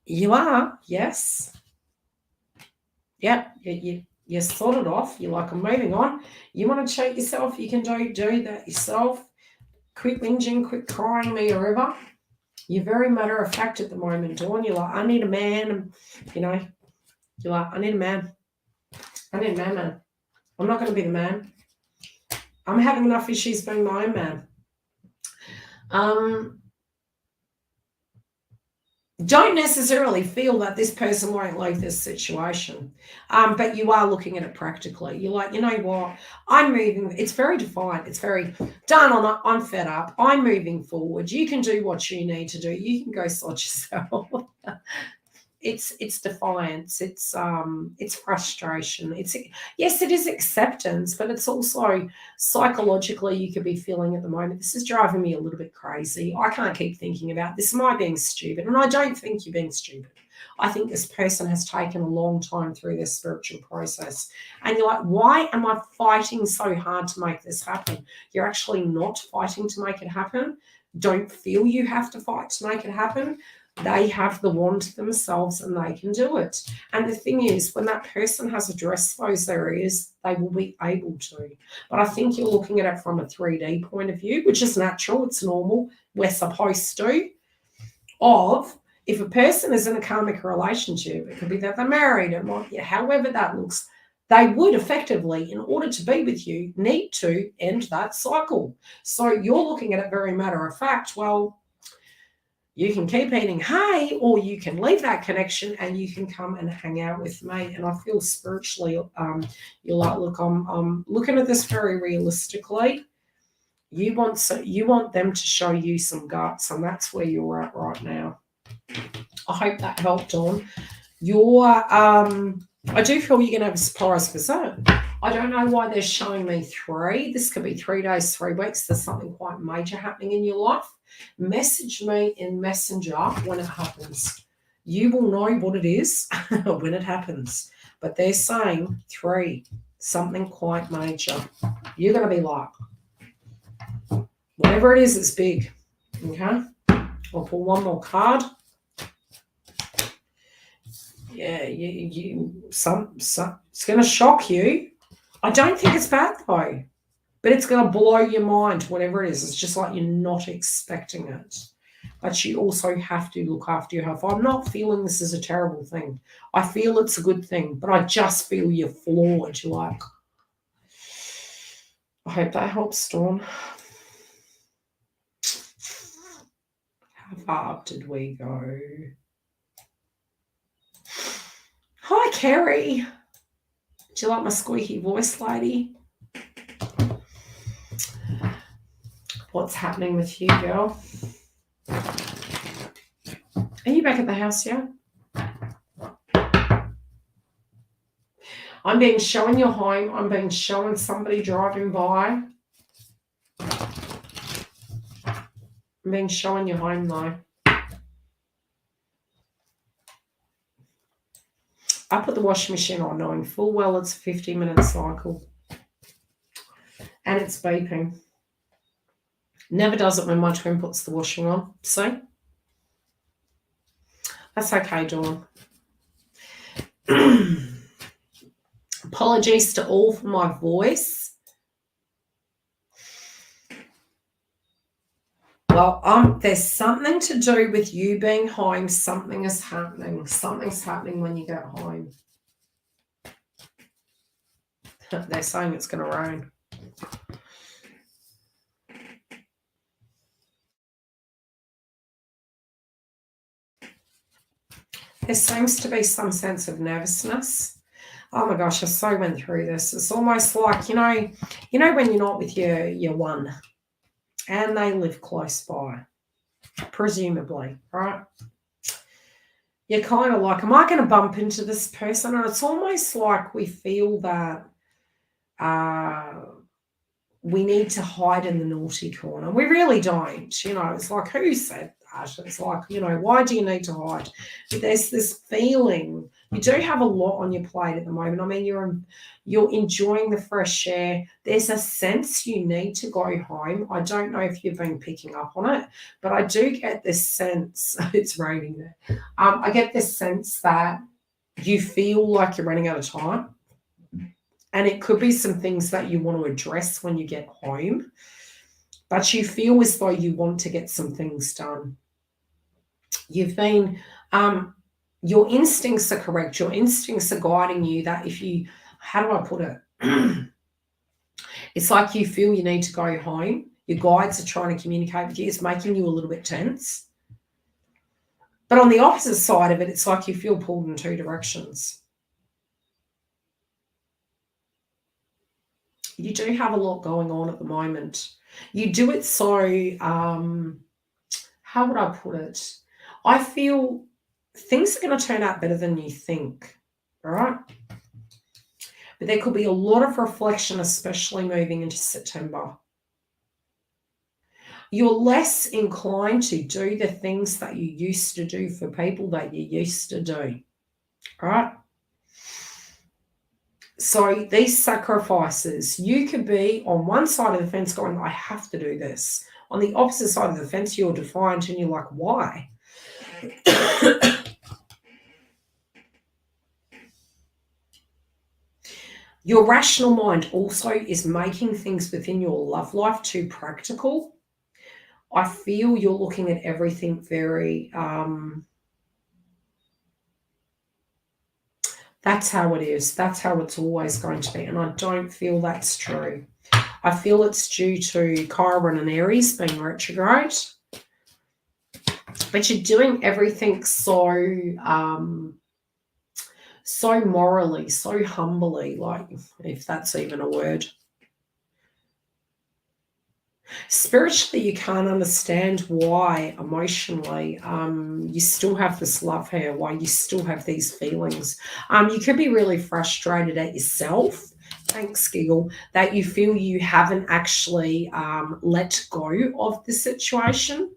You are, yes. Yep, you're sorted off. You're like, I'm moving on. You want to cheat yourself, you can do that yourself. Quit whinging, quit crying me or ever. You're very matter of fact at the moment, Dawn. You're like, I need a man. And, you're like, I need a man. I need a man. I'm not going to be the man. I'm having enough issues being my own man. Don't necessarily feel that this person won't leave this situation, but you are looking at it practically. You're like, you know what? I'm moving. It's very defiant. It's very done. I'm fed up. I'm moving forward. You can do what you need to do. You can go sort yourself. It's defiance. It's frustration. Yes, it is acceptance, but it's also psychologically you could be feeling at the moment, this is driving me a little bit crazy. I can't keep thinking about this. Am I being stupid? And I don't think you're being stupid. I think this person has taken a long time through their spiritual process. And you're like, why am I fighting so hard to make this happen? You're actually not fighting to make it happen. Don't feel you have to fight to make it happen. They have the wand themselves and they can do it. And the thing is, when that person has addressed those areas, they will be able to. But I think you're looking at it from a 3D point of view, which is natural. It's normal. We're supposed to. If a person is in a karmic relationship, it could be that they're married, it might be however that looks, they would effectively, in order to be with you, need to end that cycle. So you're looking at it very matter of fact, well, you can keep eating hay or you can leave that connection and you can come and hang out with me. And I feel spiritually, you're like, look, I'm looking at this very realistically. You want them to show you some guts, and that's where you're at right now. I hope that helped, Dawn. I do feel you're going to have a surprise visit. I don't know why they're showing me 3. This could be 3 days, 3 weeks. There's something quite major happening in your life. Message me in Messenger when it happens. You will know what it is when it happens. But they're saying 3, something quite major. You're going to be like, whatever it is, it's big. Okay? I'll pull one more card. Yeah, it's going to shock you. I don't think it's bad though, but it's going to blow your mind, whatever it is. It's just like you're not expecting it. But you also have to look after your health. I'm not feeling this is a terrible thing. I feel it's a good thing, but I just feel you're flawed. You're like, I hope that helps, Dawn. How far up did we go? Hi, Kerry. Do you like my squeaky voice, lady? What's happening with you, girl? Are you back at the house yet? I'm being shown your home. I'm being shown somebody driving by. I'm being shown your home, though. I put the washing machine on knowing full well it's a 50-minute cycle. And it's beeping. Never does it when my twin puts the washing on. See? That's okay, Dawn. Apologies to all for my voice. Well, there's something to do with you being home. Something is happening. Something's happening when you get home. They're saying it's going to rain. There seems to be some sense of nervousness. Oh my gosh, I so went through this. It's almost like, you know when you're not with your one and they live close by, presumably, right? You're kind of like, am I going to bump into this person? And it's almost like we feel that we need to hide in the naughty corner. We really don't. You know, it's like, who said that? It's like, you know, why do you need to hide? But there's this feeling. You do have a lot on your plate at the moment. I mean, you're enjoying the fresh air. There's a sense you need to go home. I don't know if you've been picking up on it, but I do get this sense. It's raining there. I get this sense that you feel like you're running out of time. And it could be some things that you want to address when you get home, but you feel as though you want to get some things done. You've been, your instincts are correct. Your instincts are guiding you that if you, how do I put it? It's like you feel you need to go home. Your guides are trying to communicate with you. It's making you a little bit tense. But on the opposite side of it, it's like you feel pulled in two directions. You do have a lot going on at the moment. You do it so, how would I put it? I feel things are going to turn out better than you think, all right? But there could be a lot of reflection, especially moving into September. You're less inclined to do the things that you used to do for people that you used to do, all right? So these sacrifices, you could be on one side of the fence going, I have to do this. On the opposite side of the fence, you're defiant and you're like, why? Your rational mind also is making things within your love life too practical. I feel you're looking at everything very... that's how it is. That's how it's always going to be. And I don't feel that's true. I feel it's due to Chiron and Aries being retrograde. But you're doing everything so so morally, so humbly, like, if that's even a word. Spiritually, you can't understand why emotionally you still have this love here, why you still have these feelings. You could be really frustrated at yourself, thanks Giggle, that you feel you haven't actually let go of the situation.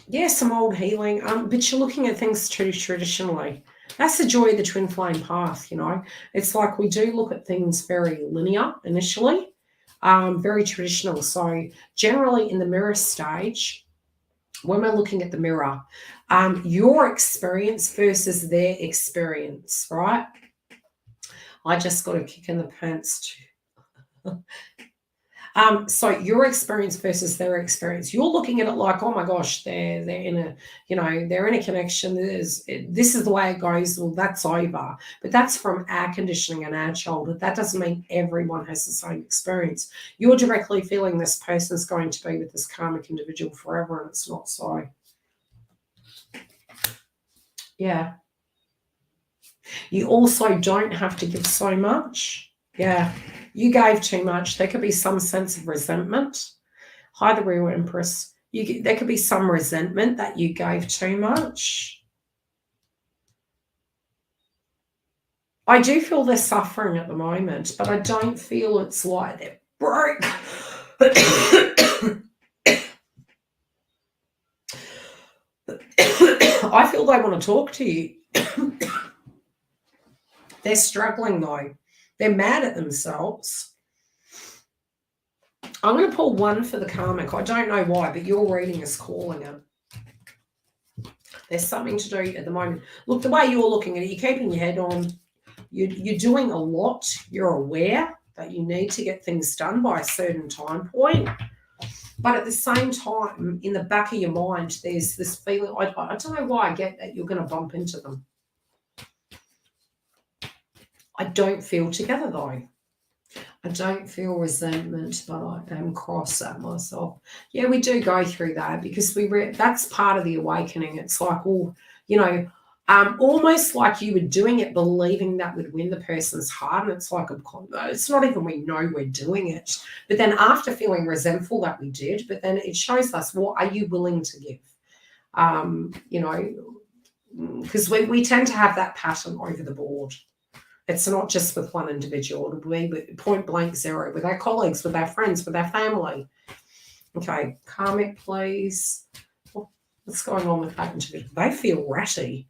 Yeah, some old healing, but you're looking at things too traditionally. That's the joy of the twin flame path, you know. It's like we do look at things very linear initially, very traditional. So generally in the mirror stage, when we're looking at the mirror, your experience versus their experience, right? I just got a kick in the pants too. So your experience versus their experience, you're looking at it like, oh my gosh, they're in a, you know, they're in a connection. This is the way it goes. Well, that's over. But that's from our conditioning and our childhood. That doesn't mean everyone has the same experience. You're directly feeling this person's going to be with this karmic individual forever, and it's not so. Yeah. You also don't have to give so much. Yeah. You gave too much. There could be some sense of resentment. Hi, the real Empress. There could be some resentment that you gave too much. I do feel they're suffering at the moment, but I don't feel it's like they're broke. I feel they want to talk to you. They're struggling though. They're mad at themselves. I'm going to pull one for the karmic. I don't know why, but your reading is calling it. There's something to do at the moment. Look, the way you're looking at it, you're keeping your head on. You're doing a lot. You're aware that you need to get things done by a certain time point. But at the same time, in the back of your mind, there's this feeling, I don't know why I get that you're going to bump into them. I don't feel together though. I don't feel resentment, but I am cross at myself. Yeah, we do go through that because that's part of the awakening. It's like, oh, you know, almost like you were doing it believing that would win the person's heart. And it's like, it's not even we know we're doing it. But then after feeling resentful that we did, but then it shows us, what are you willing to give? You know, because we tend to have that pattern over the board. It's not just with one individual. It'll be with point blank zero, with our colleagues, with our friends, with our family. Okay, karmic, please. What's going on with that individual? They feel ratty.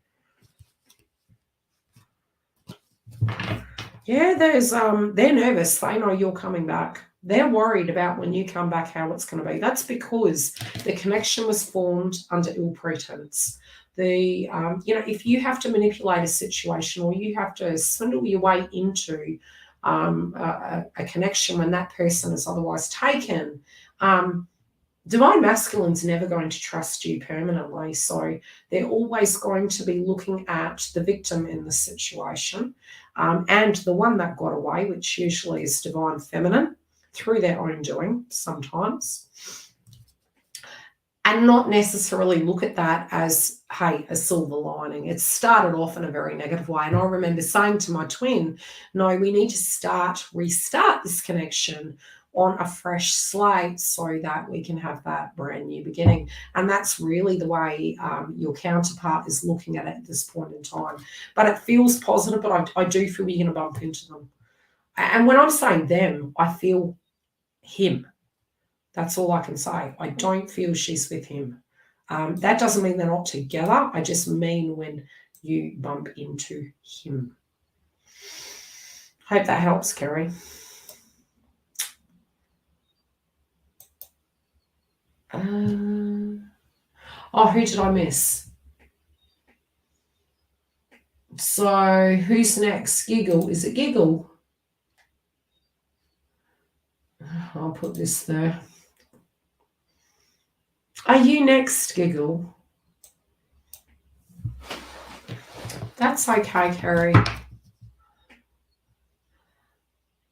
Yeah, they're nervous. They know you're coming back. They're worried about when you come back how it's going to be. That's because the connection was formed under ill pretense. You know, if you have to manipulate a situation or you have to swindle your way into a connection when that person is otherwise taken, divine masculine's never going to trust you permanently. So they're always going to be looking at the victim in the situation and the one that got away, which usually is divine feminine, through their own doing sometimes. And not necessarily look at that as, hey, a silver lining. It started off in a very negative way. And I remember saying to my twin, no, we need to restart this connection on a fresh slate so that we can have that brand new beginning. And that's really the way your counterpart is looking at it at this point in time. But it feels positive, but I do feel you're going to bump into them. And when I'm saying them, I feel him. That's all I can say. I don't feel she's with him. That doesn't mean they're not together. I just mean when you bump into him. Hope that helps, Kerry. Who did I miss? So who's next? Giggle. Is it Giggle? I'll put this there. Are you next, Giggle? That's okay, Kerry.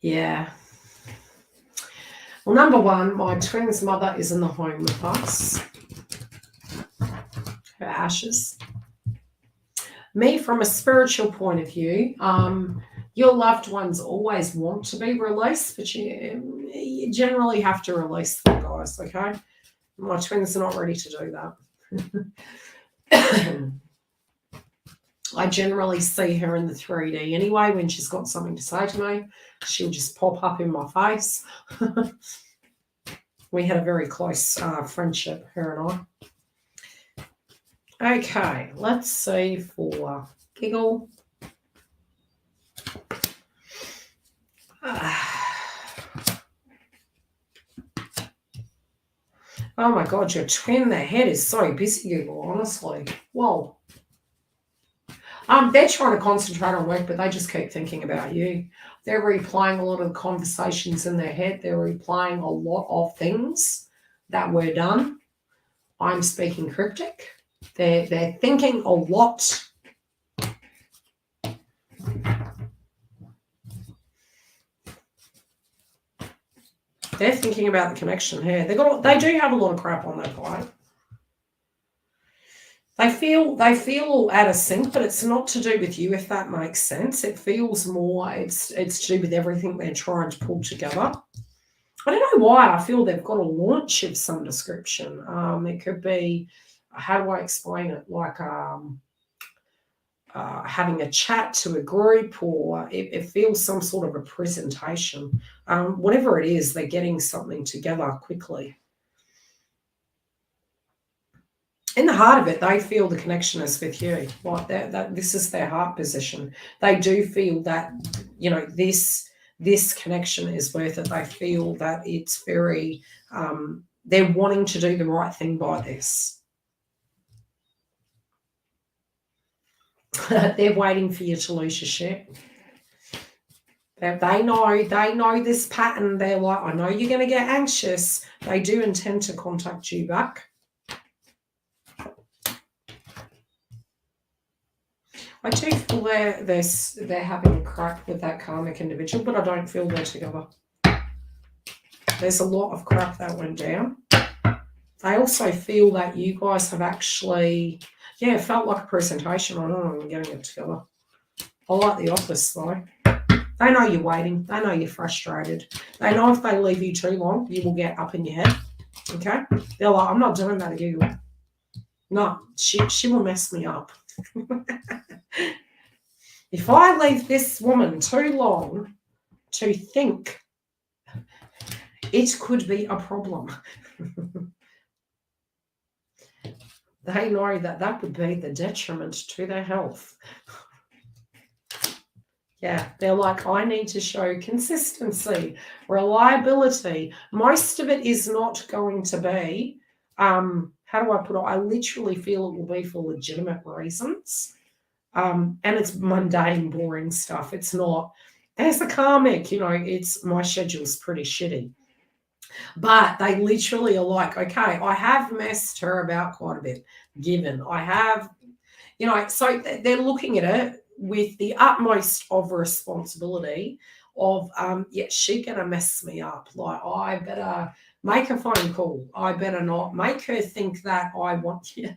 Yeah. Well, number one, my twin's mother is in the home with us. Her ashes. Me, from a spiritual point of view, your loved ones always want to be released, but you generally have to release them, guys, okay? My twins are not ready to do that. I generally see her in the 3D anyway. When she's got something to say to me, she'll just pop up in my face. We had a very close friendship, her and I. Okay, let's see for Giggle. Oh my God, your twin, their head is so busy, Giggle, honestly. Whoa. They're trying to concentrate on work, but they just keep thinking about you. They're replaying a lot of the conversations in their head. They're replaying a lot of things that were done. I'm speaking cryptic. They're thinking a lot. They're thinking about the connection here. They do have a lot of crap on their plate. They feel out of sync, but it's not to do with you, if that makes sense. It feels more, it's to do with everything they're trying to pull together. I don't know why I feel they've got a launch of some description. It could be, how do I explain it? Like having a chat to a group, or it feels some sort of a presentation. Whatever it is, they're getting something together quickly. In the heart of it, they feel the connection is with you. Like that this is their heart position. They do feel that, you know, this connection is worth it. They feel that it's very, they're wanting to do the right thing by this. They're waiting for you to lose your shit. They know this pattern. They're like, I know you're going to get anxious. They do intend to contact you back. I do feel they're having a crack with that karmic individual, but I don't feel they're together. There's a lot of crap that went down. They also feel that you guys have actually, yeah, it felt like a presentation. I don't know, I'm getting it together. I like the office though. They know you're waiting. They know you're frustrated. They know if they leave you too long, you will get up in your head. Okay? They're like, I'm not doing that again. No, she will mess me up. If I leave this woman too long to think, it could be a problem. They know that that would be the detriment to their health. Yeah, they're like, I need to show consistency, reliability. Most of it is not going to be, how do I put it? I literally feel it will be for legitimate reasons. And it's mundane, boring stuff. It's not, there's the karmic, you know, it's my schedule's pretty shitty. But they literally are like, okay, I have messed her about quite a bit, given I have, you know, so they're looking at it with the utmost of responsibility of, yeah, she's going to mess me up. Like, I better make a phone call. I better not make her think that I want you.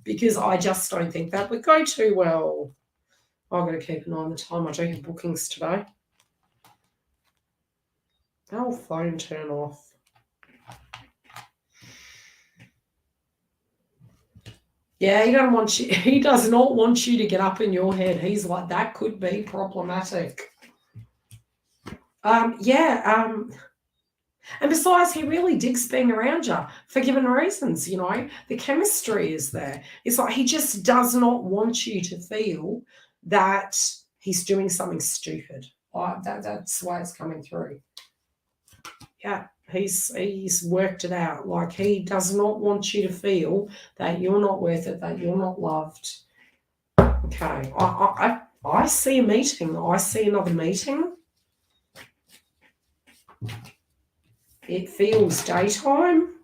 Because I just don't think that would go too well. I've got to keep an eye on the time. I do have bookings today. Oh, phone turn off. Yeah, he don't want you. He does not want you to get up in your head. He's like, that could be problematic. Yeah. And besides, he really digs being around you for given reasons. You know, the chemistry is there. It's like he just does not want you to feel that he's doing something stupid. That's why it's coming through. Yeah. He's worked it out. Like, he does not want you to feel that you're not worth it, that you're not loved. Okay, I see a meeting. I see another meeting. It feels daytime.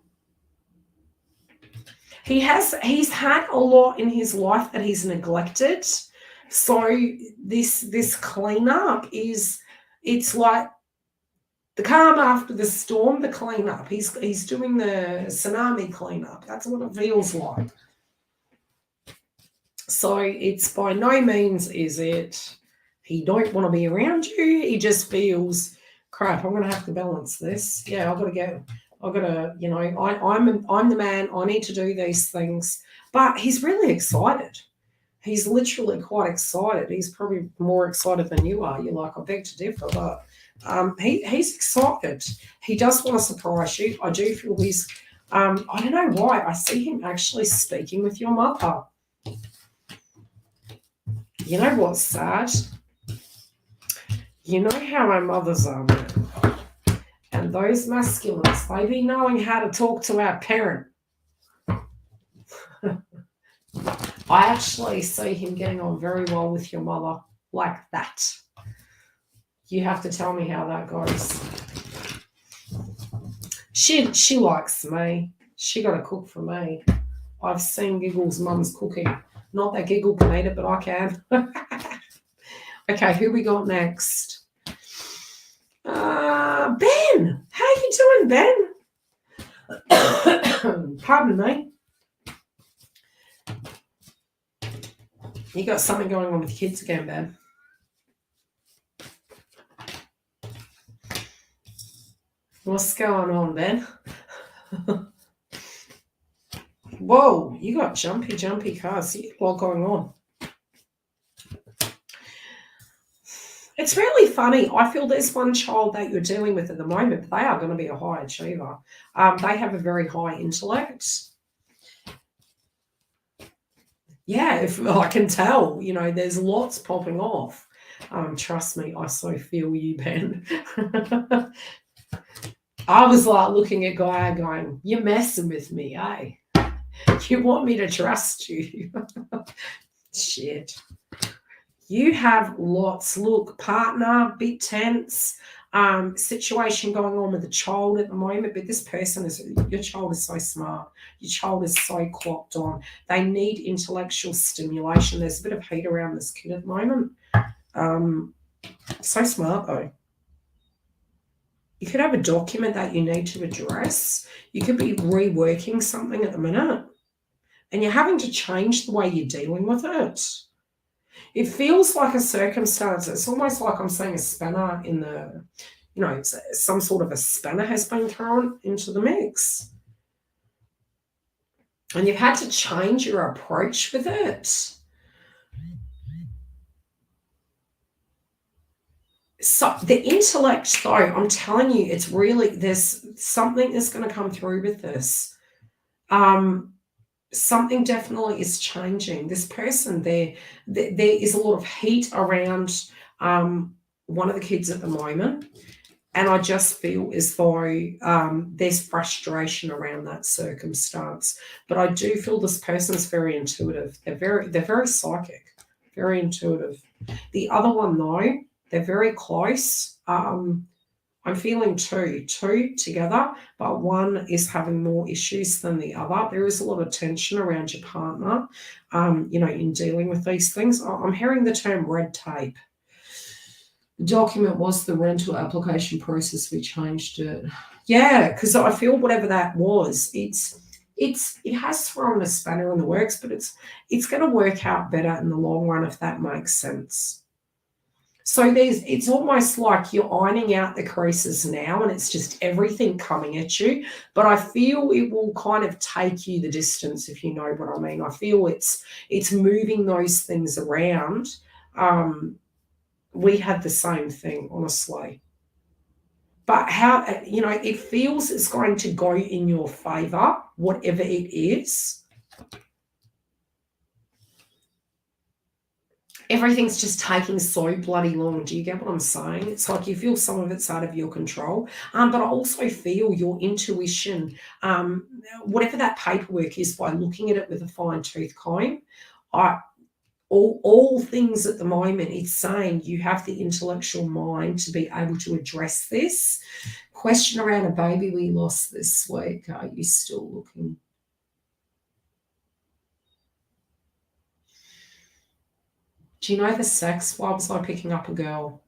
He's had a lot in his life that he's neglected. So this cleanup it's like the calm after the storm, the cleanup. He's doing the tsunami cleanup. That's what it feels like. So it's by no means is it he don't want to be around you. He just feels, crap, I'm going to have to balance this. Yeah, I've got to go. I've got to, you know, I'm the man. I need to do these things. But he's really excited. He's literally quite excited. He's probably more excited than you are. You're like, I beg to differ, but he's excited. He does want to surprise you. I do feel he's, I don't know why. I see him actually speaking with your mother. You know what's sad? You know how our mothers are, man. And those masculines, they be knowing how to talk to our parent. I actually see him getting on very well with your mother, like that. You have to tell me how that goes. She likes me. She got to cook for me. I've seen Giggle's mum's cooking. Not that Giggle can eat it, but I can. Okay, who we got next? Ben. How you doing, Ben? Pardon me. You got something going on with kids again, Ben. What's going on, Ben? Whoa, you got jumpy cars. You got a lot going on. It's really funny. I feel there's one child that you're dealing with at the moment, but they are going to be a high achiever. They have a very high intellect. Yeah, if I can tell, you know, there's lots popping off. Trust me, I so feel you, Ben. I was like looking at Gaia going, you're messing with me, eh? You want me to trust you? Shit. You have lots. Look, partner, bit tense, situation going on with the child at the moment, but this person your child is so smart. Your child is so clocked on. They need intellectual stimulation. There's a bit of heat around this kid at the moment. So smart, though. You could have a document that you need to address. You could be reworking something at the minute, and you're having to change the way you're dealing with it. It feels like a circumstance. It's almost like I'm seeing a spanner in the, you know, some sort of a spanner has been thrown into the mix. And you've had to change your approach with it. So the intellect, though, I'm telling you, it's really, there's something that's going to come through with this. Something definitely is changing. This person, there is a lot of heat around one of the kids at the moment. And I just feel as though there's frustration around that circumstance. But I do feel this person's very intuitive. They're very psychic, very intuitive. The other one, though, they're very close. I'm feeling two together, but one is having more issues than the other. There is a lot of tension around your partner, in dealing with these things. I'm hearing the term red tape. The document was the rental application process. We changed it. Yeah, because I feel whatever that was, it has thrown a spanner in the works, but it's going to work out better in the long run, if that makes sense. So it's almost like you're ironing out the creases now, and it's just everything coming at you. But I feel it will kind of take you the distance, if you know what I mean. I feel it's moving those things around. We had the same thing, honestly. But how, it feels it's going to go in your favor, whatever it is. Everything's just taking so bloody long. Do you get what I'm saying? It's like you feel some of it's out of your control. But I also feel your intuition, whatever that paperwork is, by looking at it with a fine-tooth comb, all things at the moment, it's saying you have the intellectual mind to be able to address this. Question around a baby we lost this week. Are you still looking? Do you know the sex? Why was I picking up a girl?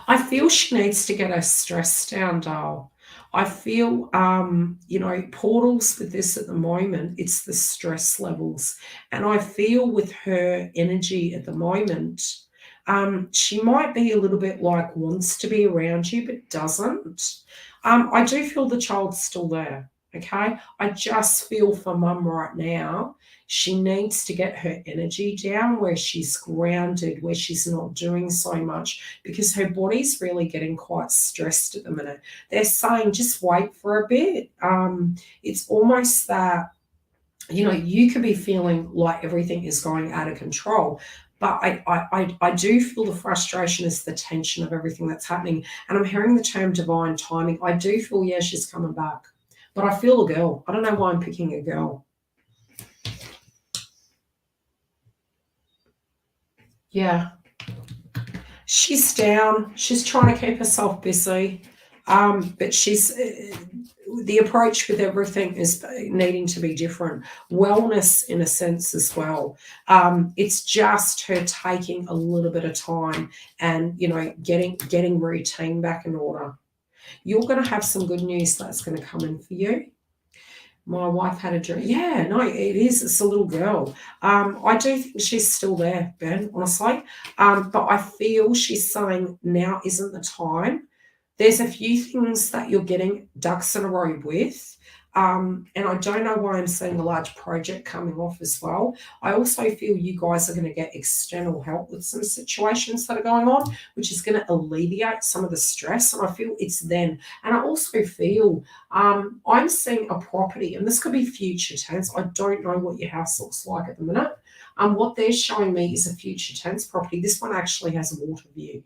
I feel she needs to get her stress down, doll. I feel, portals with this at the moment, it's the stress levels. And I feel with her energy at the moment, she might be a little bit like wants to be around you, but doesn't. I do feel the child's still there. Okay. I just feel for mum right now, she needs to get her energy down where she's grounded, where she's not doing so much, because her body's really getting quite stressed at the minute. They're saying just wait for a bit. It's almost that, you could be feeling like everything is going out of control. But I do feel the frustration is the tension of everything that's happening. And I'm hearing the term divine timing. I do feel, yeah, she's coming back. But I feel a girl. I don't know why I'm picking a girl. Yeah. She's down. She's trying to keep herself busy. But she's the approach with everything is needing to be different. Wellness in a sense as well. It's just her taking a little bit of time and, getting routine back in order. You're going to have some good news that's going to come in for you. My wife had a dream. Yeah, no, it is. It's a little girl. I do think she's still there, Ben, honestly. But I feel she's saying now isn't the time. There's a few things that you're getting ducks in a row with. And I don't know why I'm seeing a large project coming off as well. I also feel you guys are going to get external help with some situations that are going on, which is going to alleviate some of the stress. And I feel it's then. And I also feel I'm seeing a property, and this could be future tense. I don't know what your house looks like at the minute. What they're showing me is a future tense property. This one actually has a water view.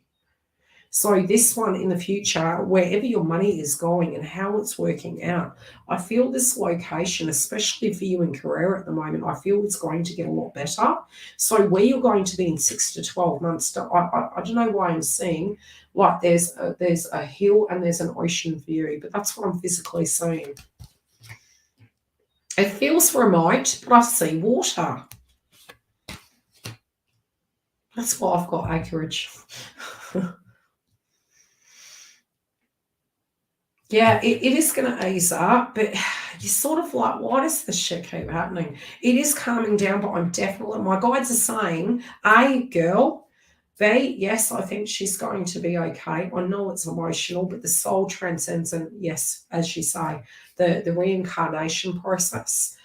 So this one in the future, wherever your money is going and how it's working out, I feel this location, especially for you in career at the moment, I feel it's going to get a lot better. So where you're going to be in 6 to 12 months, I don't know why I'm seeing like there's a hill and there's an ocean view, but that's what I'm physically seeing. It feels remote, but I see water. That's why I've got acreage. Yeah, it is going to ease up, but you're sort of like, why does this shit keep happening? It is calming down, but I'm definitely, my guides are saying, girl, V, yes, I think she's going to be okay. I know it's emotional, but the soul transcends, and yes, as you say, the reincarnation process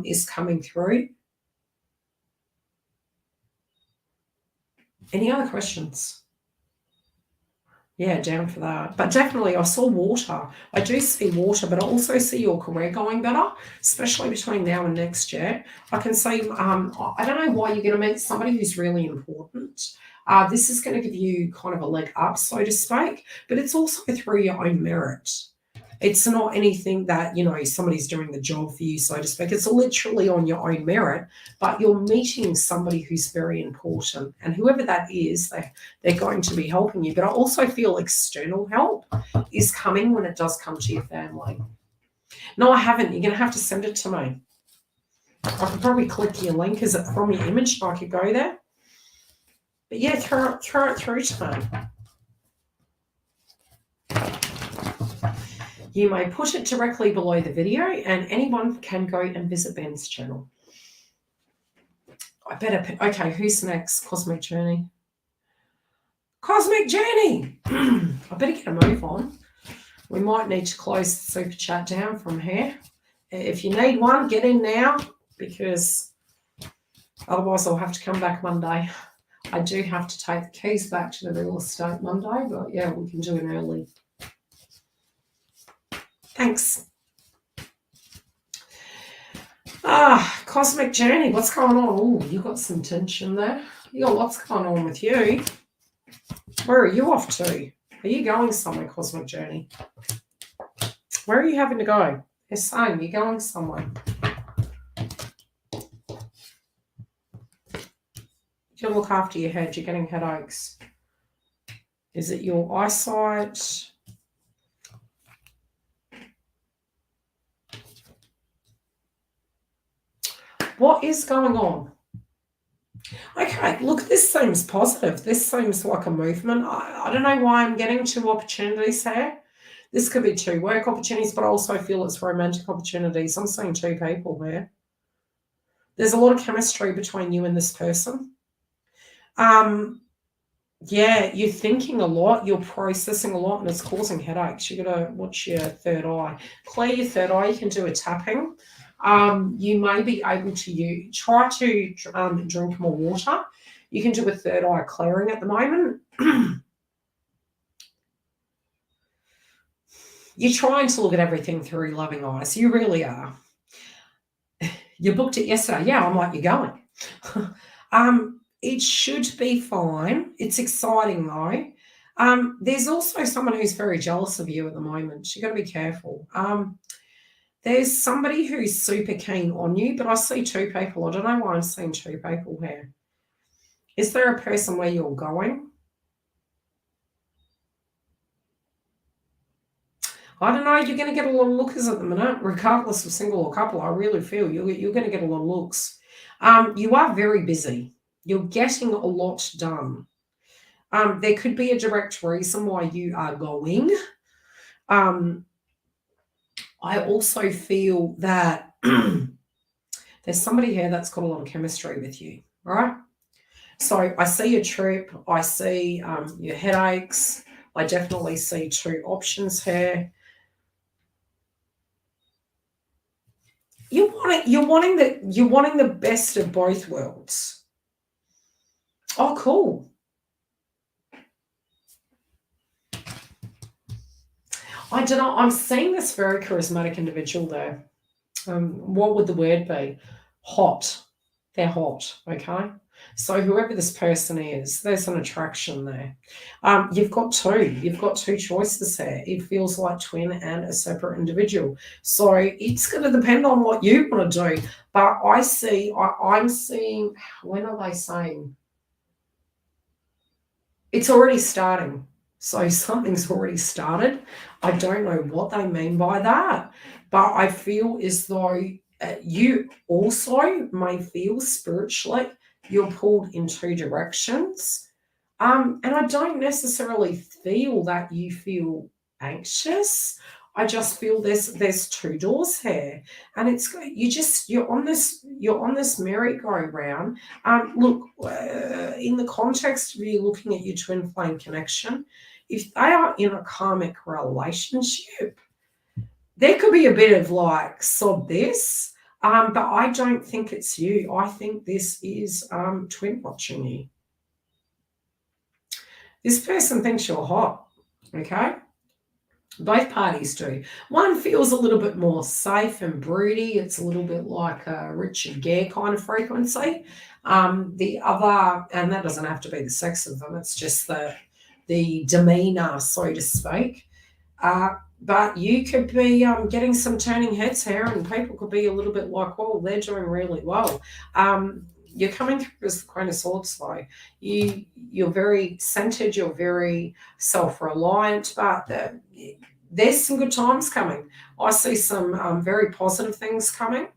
is coming through. Any other questions? Yeah, down for that. But definitely, I saw water. I do see water, but I also see your career going better, especially between now and next year. I can see, I don't know why you're going to meet somebody who's really important. This is going to give you kind of a leg up, so to speak, but it's also through your own merit. It's not anything that, somebody's doing the job for you, so to speak. It's literally on your own merit, but you're meeting somebody who's very important. And whoever that is, they're going to be helping you. But I also feel external help is coming when it does come to your family. No, I haven't. You're going to have to send it to me. I could probably click your link. Is it from your image? I could go there. But yeah, throw it through to me. You may put it directly below the video, and anyone can go and visit Ben's channel. Okay, who's next? Cosmic Journey. Cosmic Journey! I better get a move on. We might need to close the super chat down from here. If you need one, get in now, because otherwise I'll have to come back Monday. I do have to take the keys back to the real estate Monday, but yeah, we can do it early. Thanks. Cosmic Journey, what's going on? Oh, you got some tension there. You got lots going on with you. Where are you off to? Are you going somewhere, Cosmic Journey? Where are you having to go? You're saying you're going somewhere. You look after your head. You're getting headaches. Is it your eyesight? What is going on? Okay, look, this seems positive. This seems like a movement. I don't know why I'm getting two opportunities here. This could be two work opportunities, but I also feel it's romantic opportunities. I'm seeing two people here. There's a lot of chemistry between you and this person. Yeah, you're thinking a lot, you're processing a lot, and it's causing headaches. You've got to watch your third eye. Clear your third eye. You can do a tapping. You may be able to try to drink more water. You can do a third eye clearing at the moment. You're trying to look at everything through loving eyes. You really are. You booked it yesterday. Yeah, I'm like, you're going. It should be fine. It's exciting though. There's also someone who's very jealous of you at the moment. You've got to be careful. There's somebody who's super keen on you, but I see two people. I don't know why I'm seeing two people here. Is there a person where you're going? I don't know. You're going to get a lot of lookers at the minute, regardless of single or couple. I really feel you're going to get a lot of looks. You are very busy. You're getting a lot done. There could be a direct reason why you are going. I also feel that there's somebody here that's got a lot of chemistry with you, right? So I see your trip. I see your headaches. I definitely see two options here. You're wanting the best of both worlds. Oh, cool. I don't know. I'm seeing this very charismatic individual there. What would the word be? Hot. They're hot, okay? So whoever this person is, there's an attraction there. You've got two choices here. It feels like twin and a separate individual. So it's going to depend on what you want to do. But I'm seeing, when are they saying? It's already starting. So something's already started. I don't know what they mean by that, but I feel as though you also may feel spiritually you're pulled in two directions. And I don't necessarily feel that you feel anxious. I just feel there's two doors here, and you're on this merry-go-round. Look, in the context of you looking at your twin flame connection, if they are in a karmic relationship, there could be a bit of like sod this, but I don't think it's you. I think this is twin watching you. This person thinks you're hot, okay? Both parties do. One feels a little bit more safe and broody. It's a little bit like a Richard Gere kind of frequency. The other, and that doesn't have to be the sex of them, it's just the demeanor, so to speak. But you could be getting some turning heads here, and people could be a little bit like, well, they're doing really well. You're coming through as the Queen of Swords, though. You're very centered, you're very self-reliant, but there's some good times coming. I see some very positive things coming.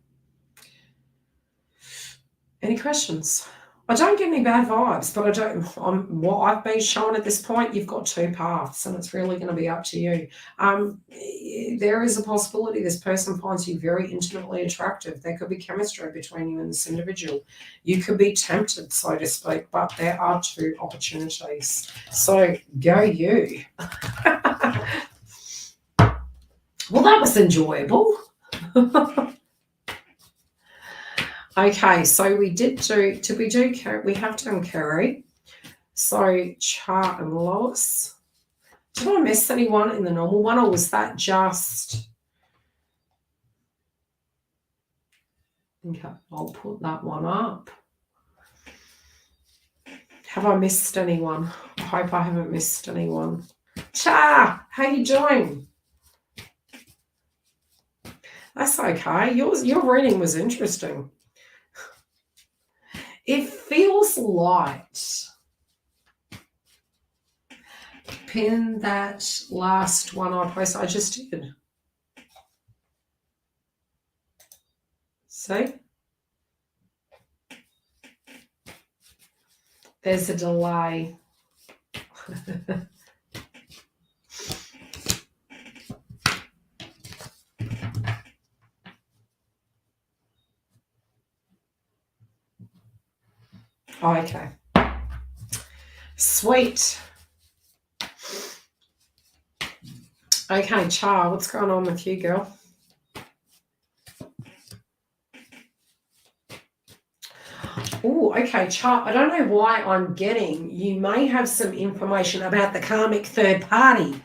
Any questions? I don't get any bad vibes, but what I've been shown at this point, you've got two paths, and it's really going to be up to you. There is a possibility this person finds you very intimately attractive. There could be chemistry between you and this individual. You could be tempted, so to speak, but there are two opportunities. So go you. Well, that was enjoyable. Okay, so we have done Kerry. So Char and Lois. Did I miss anyone in the normal one, or was that just... Okay, I'll put that one up. Have I missed anyone? I hope I haven't missed anyone. Char, how you doing? That's okay. Your reading was interesting. It feels light. Pin that last one I posted. I just did. See? There's a delay. Okay. Sweet. Okay, Char, what's going on with you, girl? Oh, okay, Char, I don't know why I'm getting, you may have some information about the karmic third party.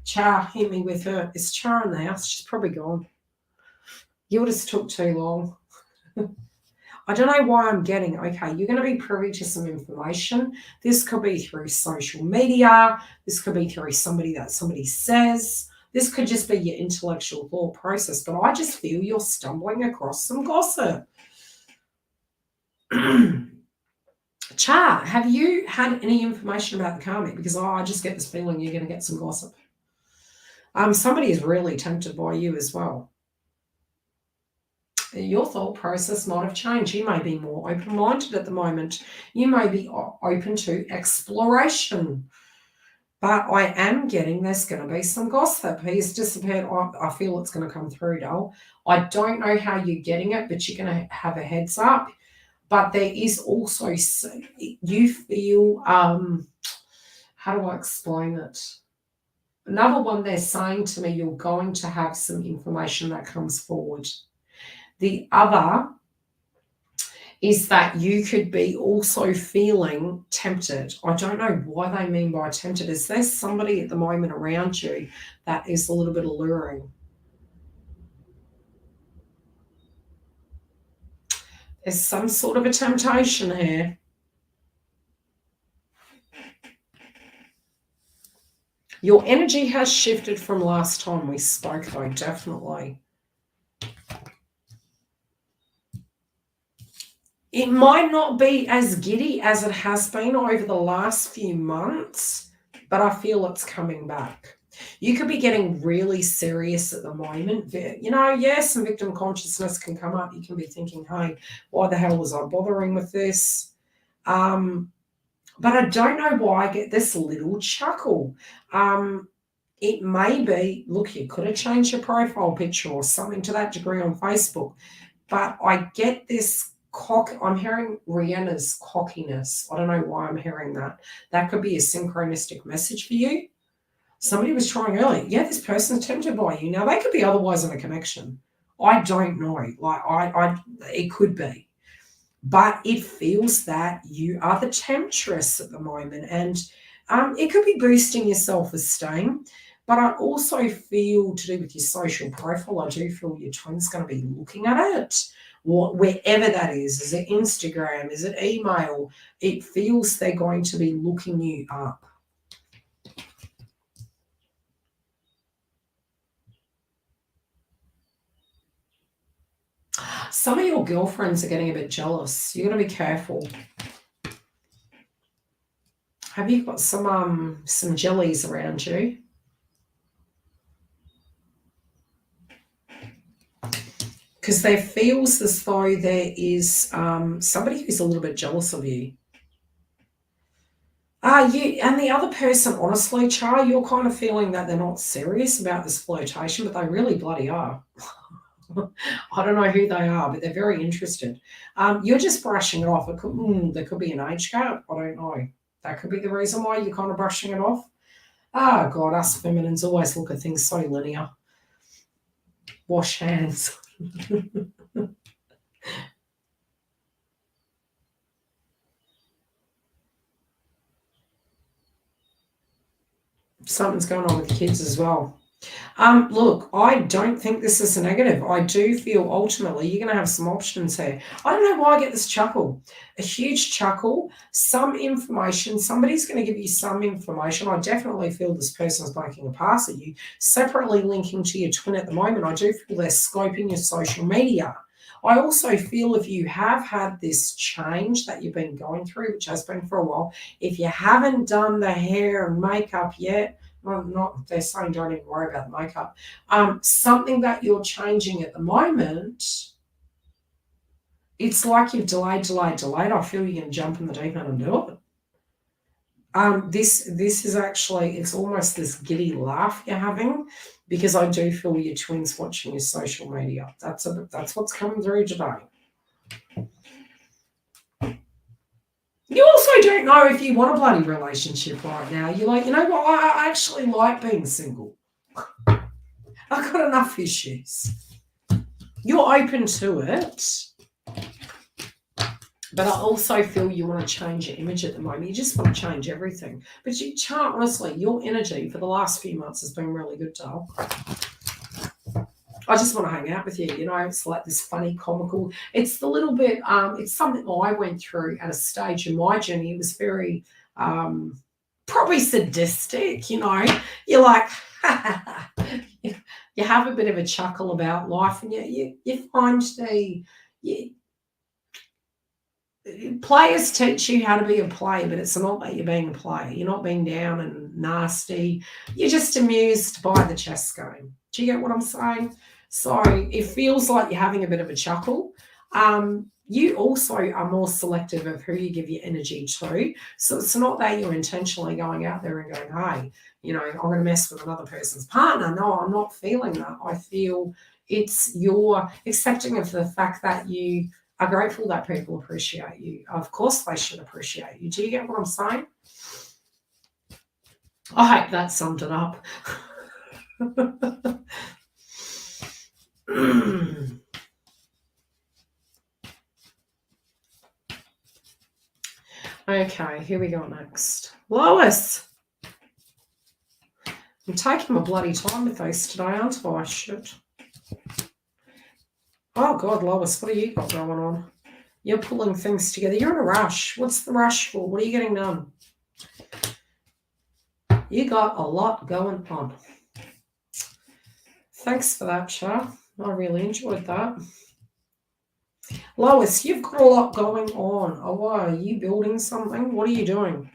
Char, hit me with her. Is Char in the house? She's probably gone. You just took too long. I don't know why I'm getting, okay, you're going to be privy to some information. This could be through social media. This could be through somebody that somebody says. This could just be your intellectual thought process, but I just feel you're stumbling across some gossip. Char, have you had any information about the karmic? Because I just get this feeling you're going to get some gossip. Somebody is really tempted by you as well. Your thought process might have changed. You may be more open-minded at the moment. You may be open to exploration. But I am getting there's going to be some gossip. He's disappeared. I feel it's going to come through, doll. I don't know how you're getting it, but you're going to have a heads up. But there is also, you feel, how do I explain it? Another one, they're saying to me, you're going to have some information that comes forward. The other is that you could be also feeling tempted. I don't know what they mean by tempted. Is there somebody at the moment around you that is a little bit alluring? There's some sort of a temptation here. Your energy has shifted from last time we spoke, though, definitely. It might not be as giddy as it has been over the last few months, but I feel it's coming back. You could be getting really serious at the moment. You know, yes, some victim consciousness can come up. You can be thinking, hey, why the hell was I bothering with this? But I don't know why I get this little chuckle. It may be, look, you could have changed your profile picture or something to that degree on Facebook. But I get this I'm hearing Rihanna's cockiness. I don't know why I'm hearing that. That could be a synchronistic message for you. Somebody was trying earlier. Yeah, this person's tempted by you. Now, they could be otherwise in a connection. I don't know. Like, it could be. But it feels that you are the temptress at the moment. And it could be boosting your self-esteem. But I also feel, to do with your social profile, I do feel your twin's going to be looking at it, wherever that is. Is it Instagram? Is it email? It feels they're going to be looking you up. Some of your girlfriends are getting a bit jealous. You've got to be careful. Have you got some jellies around you? Because there feels as though there is somebody who's a little bit jealous of you. You and the other person, honestly, Char, you're kind of feeling that they're not serious about this flirtation, but they really bloody are. I don't know who they are, but they're very interested. You're just brushing it off. There could be an age gap. I don't know. That could be the reason why you're kind of brushing it off. Oh, God, us feminines always look at things so linear. Wash hands. Something's going on with the kids as well. Look, I don't think this is a negative. I do feel ultimately you're going to have some options here. I don't know why I get this chuckle, a huge chuckle, some information. Somebody's going to give you some information. I definitely feel this person's making a pass at you. Separately linking to your twin at the moment, I do feel they're scoping your social media. I also feel if you have had this change that you've been going through, which has been for a while, if you haven't done the hair and makeup yet, well, they're saying don't even worry about the makeup. Something that you're changing at the moment, it's like you've delayed. I feel you're going to jump in the deep end and do it. This is actually, it's almost this giddy laugh you're having, because I do feel your twin's watching your social media. That's what's coming through today. You also don't know if you want a bloody relationship right now. You're like, you know what? I actually like being single. I've got enough issues. You're open to it. But I also feel you want to change your image at the moment. You just want to change everything. But you can't, honestly, your energy for the last few months has been really good, Dale. I just want to hang out with you. You know, it's like this funny, comical. It's the little bit, it's something I went through at a stage in my journey. It was very, probably sadistic, you know. You're like, you have a bit of a chuckle about life, and you find players teach you how to be a player, but it's not that you're being a player. You're not being down and nasty. You're just amused by the chess game. Do you get what I'm saying? So it feels like you're having a bit of a chuckle. You also are more selective of who you give your energy to. So it's not that you're intentionally going out there and going, hey, you know, I'm going to mess with another person's partner. No, I'm not feeling that. I feel it's your accepting of the fact that you are grateful that people appreciate you. Of course they should appreciate you. Do you get what I'm saying? I hope that summed it up. Okay, here we go next. Lois. I'm taking my bloody time with those today, aren't I? Shit. Oh, God, Lois, what have you got going on? You're pulling things together. You're in a rush. What's the rush for? What are you getting done? You got a lot going on. Thanks for that, Char. I really enjoyed that. Lois, you've got a lot going on. Oh, are you building something? What are you doing?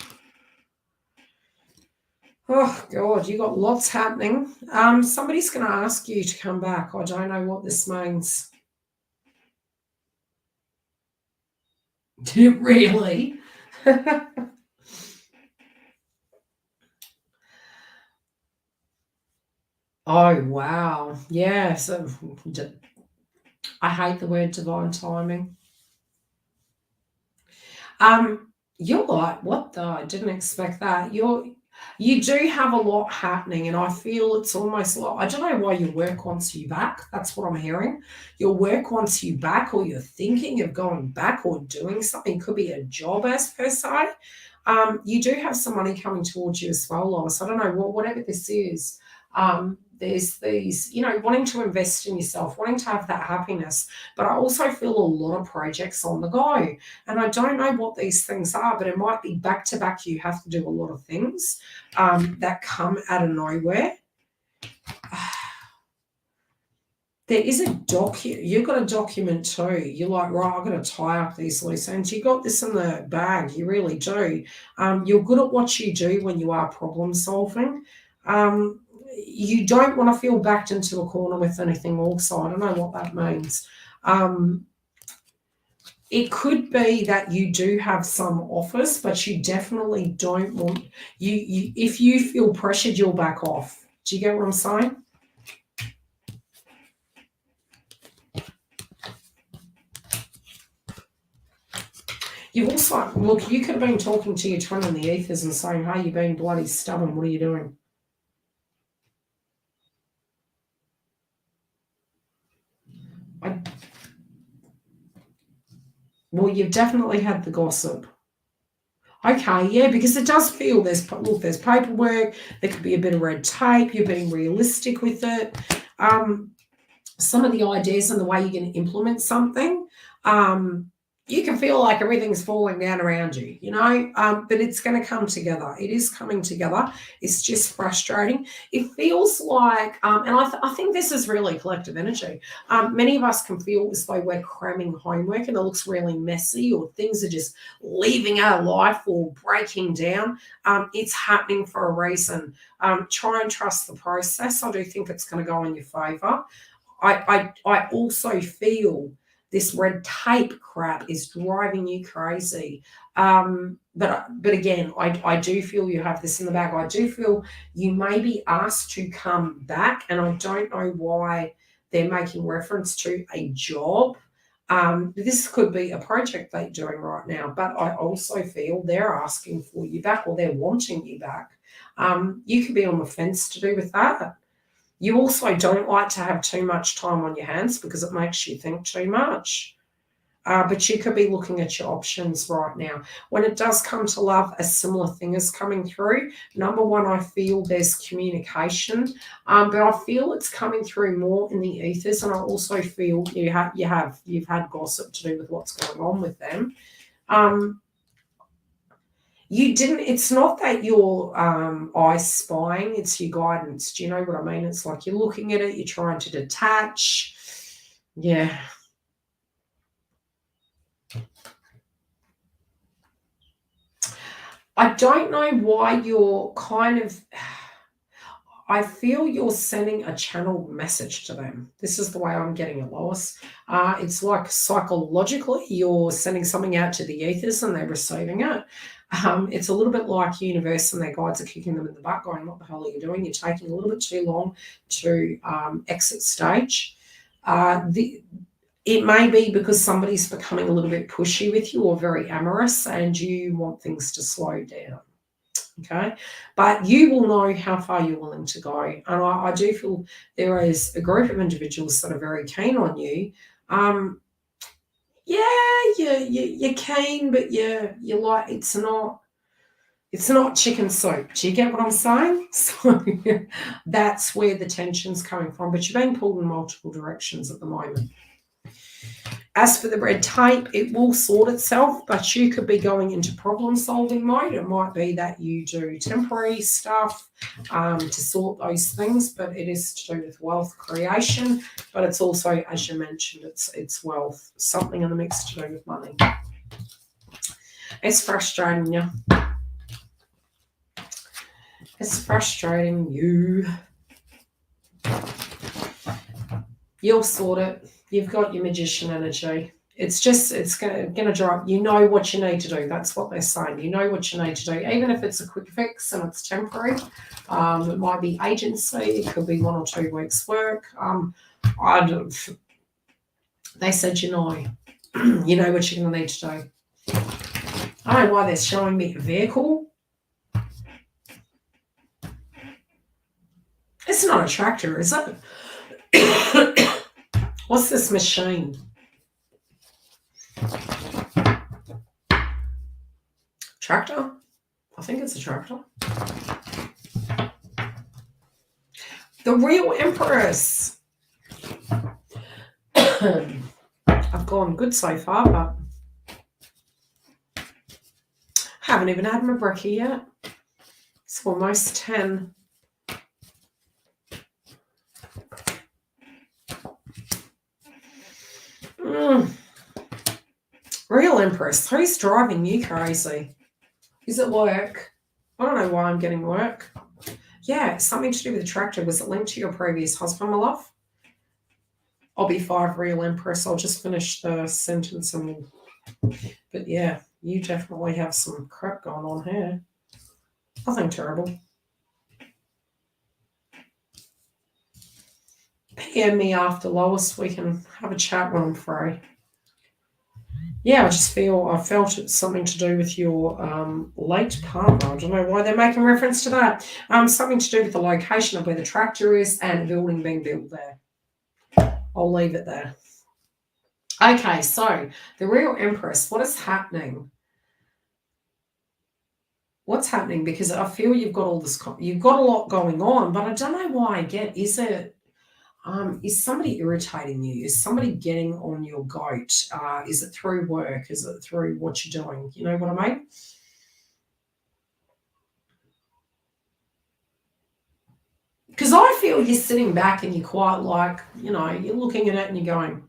Oh, God, you got lots happening. Somebody's going to ask you to come back. I don't know what this means. Really? Oh, wow. Yeah. So I hate the word divine timing. You're like, what the? I didn't expect that. You do have a lot happening, and I feel it's almost like I don't know why your work wants you back. That's what I'm hearing. Your work wants you back, or you're thinking of going back or doing something. Could be a job as per se. You do have some money coming towards you as well, Lois. I don't know whatever this is. There's these, wanting to invest in yourself, wanting to have that happiness. But I also feel a lot of projects on the go. And I don't know what these things are, but it might be back to back. You have to do a lot of things that come out of nowhere. There is a you've got a document too. You're like, right, I've got to tie up these loose ends. You got this in the bag. You really do. You're good at what you do when you are problem solving. You don't want to feel backed into a corner with anything also. I don't know what that means. It could be that you do have some offers, but you definitely don't want you if you feel pressured, you'll back off. Do you get what I'm saying? You've also, look, you could have been talking to your twin in the ethers and saying, hey, you're being bloody stubborn. What are you doing? Well, you've definitely had the gossip. Okay, yeah, because it does feel there's paperwork, there could be a bit of red tape, you're being realistic with it. Some of the ideas and the way you're going to implement something, you can feel like everything's falling down around you, but it's going to come together. It is coming together. It's just frustrating. It feels like, and I think this is really collective energy. Many of us can feel as though we're cramming homework and it looks really messy or things are just leaving our life or breaking down. It's happening for a reason. Try and trust the process. I do think it's going to go in your favor. I also feel this red tape crap is driving you crazy. But again, I do feel you have this in the bag. I do feel you may be asked to come back, and I don't know why they're making reference to a job. This could be a project they're doing right now, but I also feel they're asking for you back or they're wanting you back. You could be on the fence to do with that. You also don't like to have too much time on your hands because it makes you think too much. But you could be looking at your options right now. When it does come to love, a similar thing is coming through. Number one, I feel there's communication, but I feel it's coming through more in the ethers, and I also feel you've had gossip to do with what's going on with them. You didn't, it's not that you're eye spying, it's your guidance. Do you know what I mean? It's like you're looking at it, you're trying to detach. Yeah. I don't know why you're kind of, I feel you're sending a channeled message to them. This is the way I'm getting it, Lois. It's like psychologically you're sending something out to the ethers and they're receiving it. It's a little bit like universe and their guides are kicking them in the butt going, what the hell are you doing? You're taking a little bit too long to exit stage. It may be because somebody's becoming a little bit pushy with you or very amorous and you want things to slow down. Okay, but you will know how far you're willing to go. And I do feel there is a group of individuals that are very keen on you. You're keen, but you're like, it's not chicken soup. Do you get what I'm saying? So that's where the tension's coming from. But you're being pulled in multiple directions at the moment. As for the red tape, it will sort itself, but you could be going into problem-solving mode. It might be that you do temporary stuff to sort those things, but it is to do with wealth creation. But it's also, as you mentioned, it's wealth, something in the mix to do with money. It's frustrating you. It's frustrating you. You'll sort it. You've got your magician energy. It's just, it's going to drop. You know what you need to do. That's what they're saying. You know what you need to do. Even if it's a quick fix and it's temporary, it might be agency. It could be 1 or 2 weeks work. They said, you know what you're going to need to do. I don't know why they're showing me a vehicle. It's not a tractor, is it? What's this machine? Tractor? I think it's a tractor. The real Empress. I've gone good so far, but haven't even had my brekkie yet. It's almost 10. Real Empress. Who's driving you crazy? Is it work? I don't know why I'm getting work. Yeah, something to do with the tractor. Was it linked to your previous husband, my love? I'll be 5, Real Empress. I'll just finish the sentence. But yeah, you definitely have some crap going on here. Nothing terrible. PM me after, Lois. We can have a chat when I'm free. Yeah, I felt it's something to do with your late partner. I don't know why they're making reference to that. Something to do with the location of where the tractor is and a building being built there. I'll leave it there. Okay, so the Real Empress, what is happening? What's happening? Because I feel you've got you've got a lot going on, but I don't know why I get, is somebody irritating you? Is somebody getting on your goat? Is it through work? Is it through what you're doing? You know what I mean? Because I feel you're sitting back and you're quite like, you're looking at it and you're going,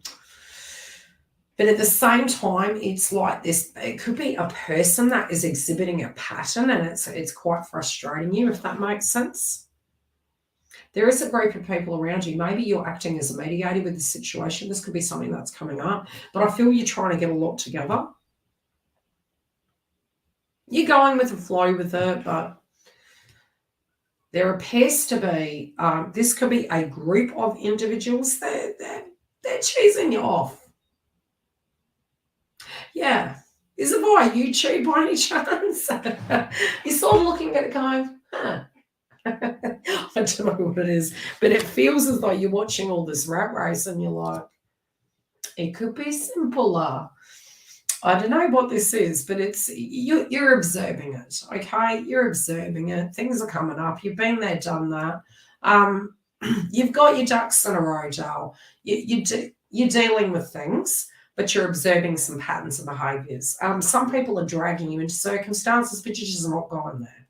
but at the same time, it's like this, it could be a person that is exhibiting a pattern and it's quite frustrating you, if that makes sense. There is a group of people around you. Maybe you're acting as a mediator with the situation. This could be something that's coming up, but I feel you're trying to get a lot together. You're going with the flow with it, but there appears to be, this could be a group of individuals. They're cheesing you off. Yeah. Is it via YouTube by any chance? You're sort of looking at it going, huh. I don't know what it is, but it feels as though you're watching all this rat race and you're like, it could be simpler. I don't know what this is, but you're observing it, okay? You're observing it. Things are coming up. You've been there, done that. You've got your ducks in a row, Dale. You're dealing with things, but you're observing some patterns of behaviours. Some people are dragging you into circumstances, but you're just not going there.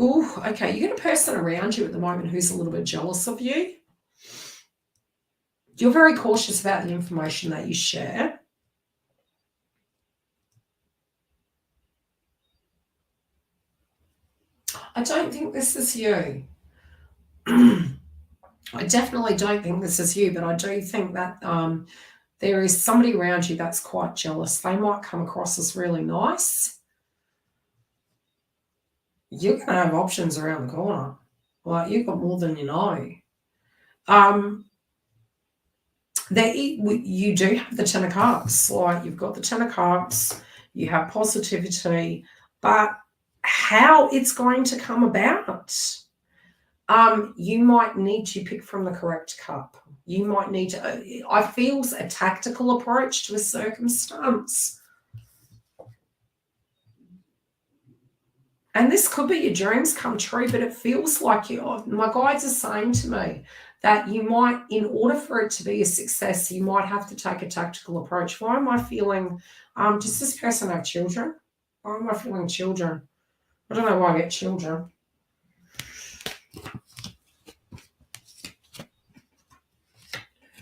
Oh, okay. You got a person around you at the moment who's a little bit jealous of you. You're very cautious about the information that you share. I don't think this is you. I definitely don't think this is you, but I do think that there is somebody around you that's quite jealous. They might come across as really nice. You're going to have options around the corner. Like, you've got more than you know. You do have the 10 of Cups. Like, you've got the 10 of Cups. You have positivity. But how it's going to come about, you might need to pick from the correct cup. You might need to, I feel, a tactical approach to a circumstance. And this could be your dreams come true, but it feels like my guides are saying to me that you might, in order for it to be a success, you might have to take a tactical approach. Why am I feeling, does this person have children? Why am I feeling children? I don't know why I get children.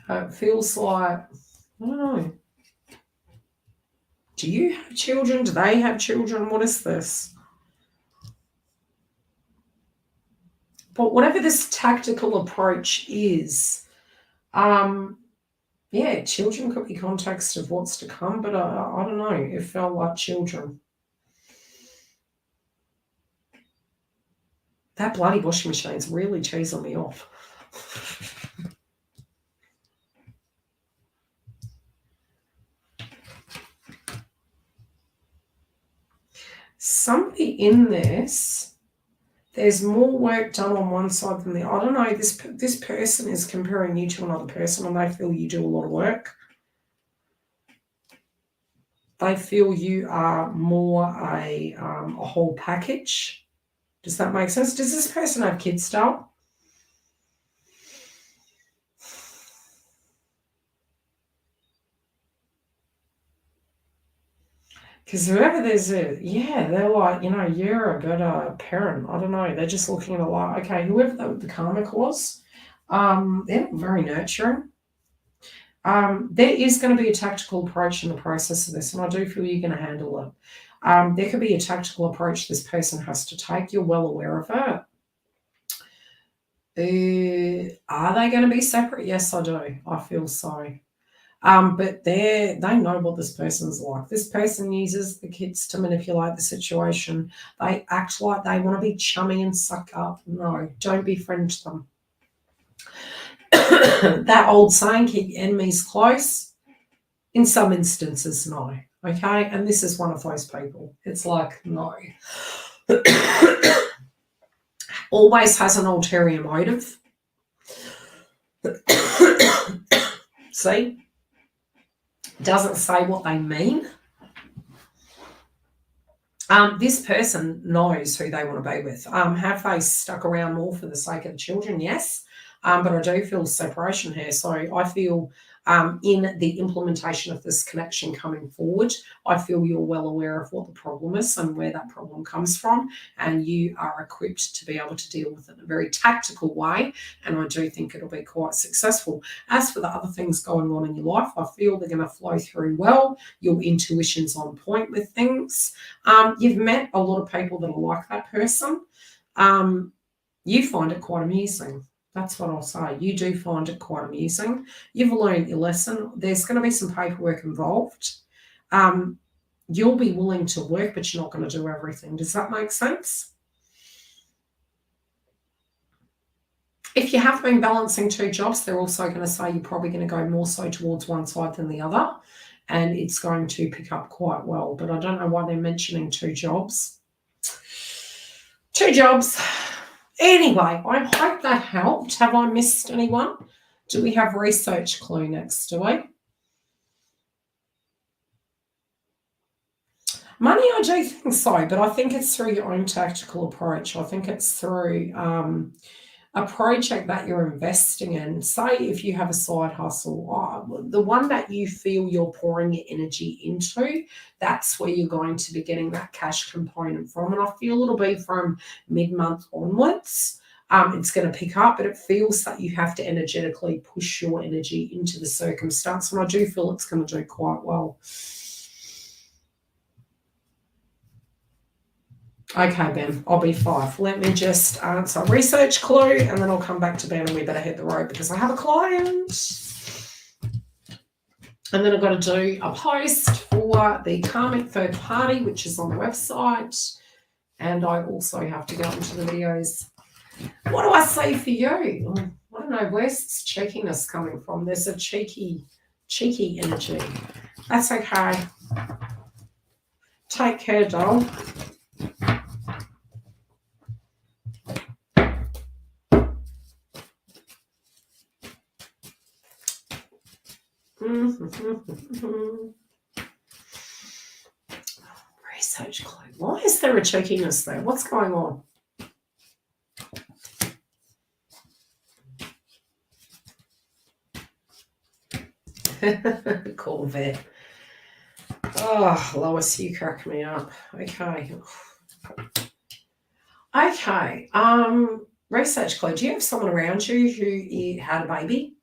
It feels like, I don't know. Do you have children? Do they have children? What is this? But whatever this tactical approach is, yeah, children could be context of what's to come, but I don't know. It felt like children. That bloody washing machine's really teasing me off. Somebody in this, there's more work done on one side than the other. I don't know, this person is comparing you to another person and they feel you do a lot of work. They feel you are more a whole package. Does that make sense? Does this person have kids still? Because whoever there's yeah, they're like, you know, you're a better parent. I don't know. They're just looking at it like, okay, whoever the karmic was, they're not very nurturing. There is going to be a tactical approach in the process of this, and I do feel you're going to handle it. There could be a tactical approach this person has to take. You're well aware of it. Are they going to be separate? Yes, I do. I feel so. But they know what this person's like. This person uses the kids to manipulate the situation. They act like they want to be chummy and suck up. No, don't befriend them. That old saying, keep enemies close, in some instances, no. Okay, and this is one of those people. It's like, no. Always has an ulterior motive. See? Doesn't say what they mean. This person knows who they want to be with. Have they stuck around more for the sake of the children? Yes. But I do feel separation here. So I feel in the implementation of this connection coming forward, I feel you're well aware of what the problem is and where that problem comes from, and you are equipped to be able to deal with it in a very tactical way, and I do think it'll be quite successful. As for the other things going on in your life, I feel they're going to flow through well. Your intuition's on point with things. You've met a lot of people that are like that person. You find it quite amusing. That's what I'll say. You do find it quite amusing. You've learned your lesson. There's going to be some paperwork involved. You'll be willing to work, but you're not going to do everything. Does that make sense? If you have been balancing two jobs, they're also going to say you're probably going to go more so towards one side than the other, and it's going to pick up quite well. But I don't know why they're mentioning two jobs. Two jobs. Anyway, I hope that helped. Have I missed anyone? Do we have research clue next, do we? Money, I do think so, but I think it's through your own tactical approach. I think it's through a project that you're investing in. Say if you have a side hustle, the one that you feel you're pouring your energy into, that's where you're going to be getting that cash component from. And I feel it'll be from mid-month onwards. It's going to pick up, but it feels that you have to energetically push your energy into the circumstance. And I do feel it's going to do quite well. Okay, Ben, I'll be 5. Let me just answer research clue, and then I'll come back to Ben, and we better hit the road because I have a client. And then I've got to do a post for the Karmic third party, which is on the website. And I also have to go into the videos. What do I say for you? I don't know, where's this cheekiness coming from? There's a cheeky energy. That's okay. Take care, doll. Research clue. Why is there a cheekiness there? What's going on? Corvette. Oh, Lois, you crack me up. Okay. Okay. Research clue. Do you have someone around you who had a baby?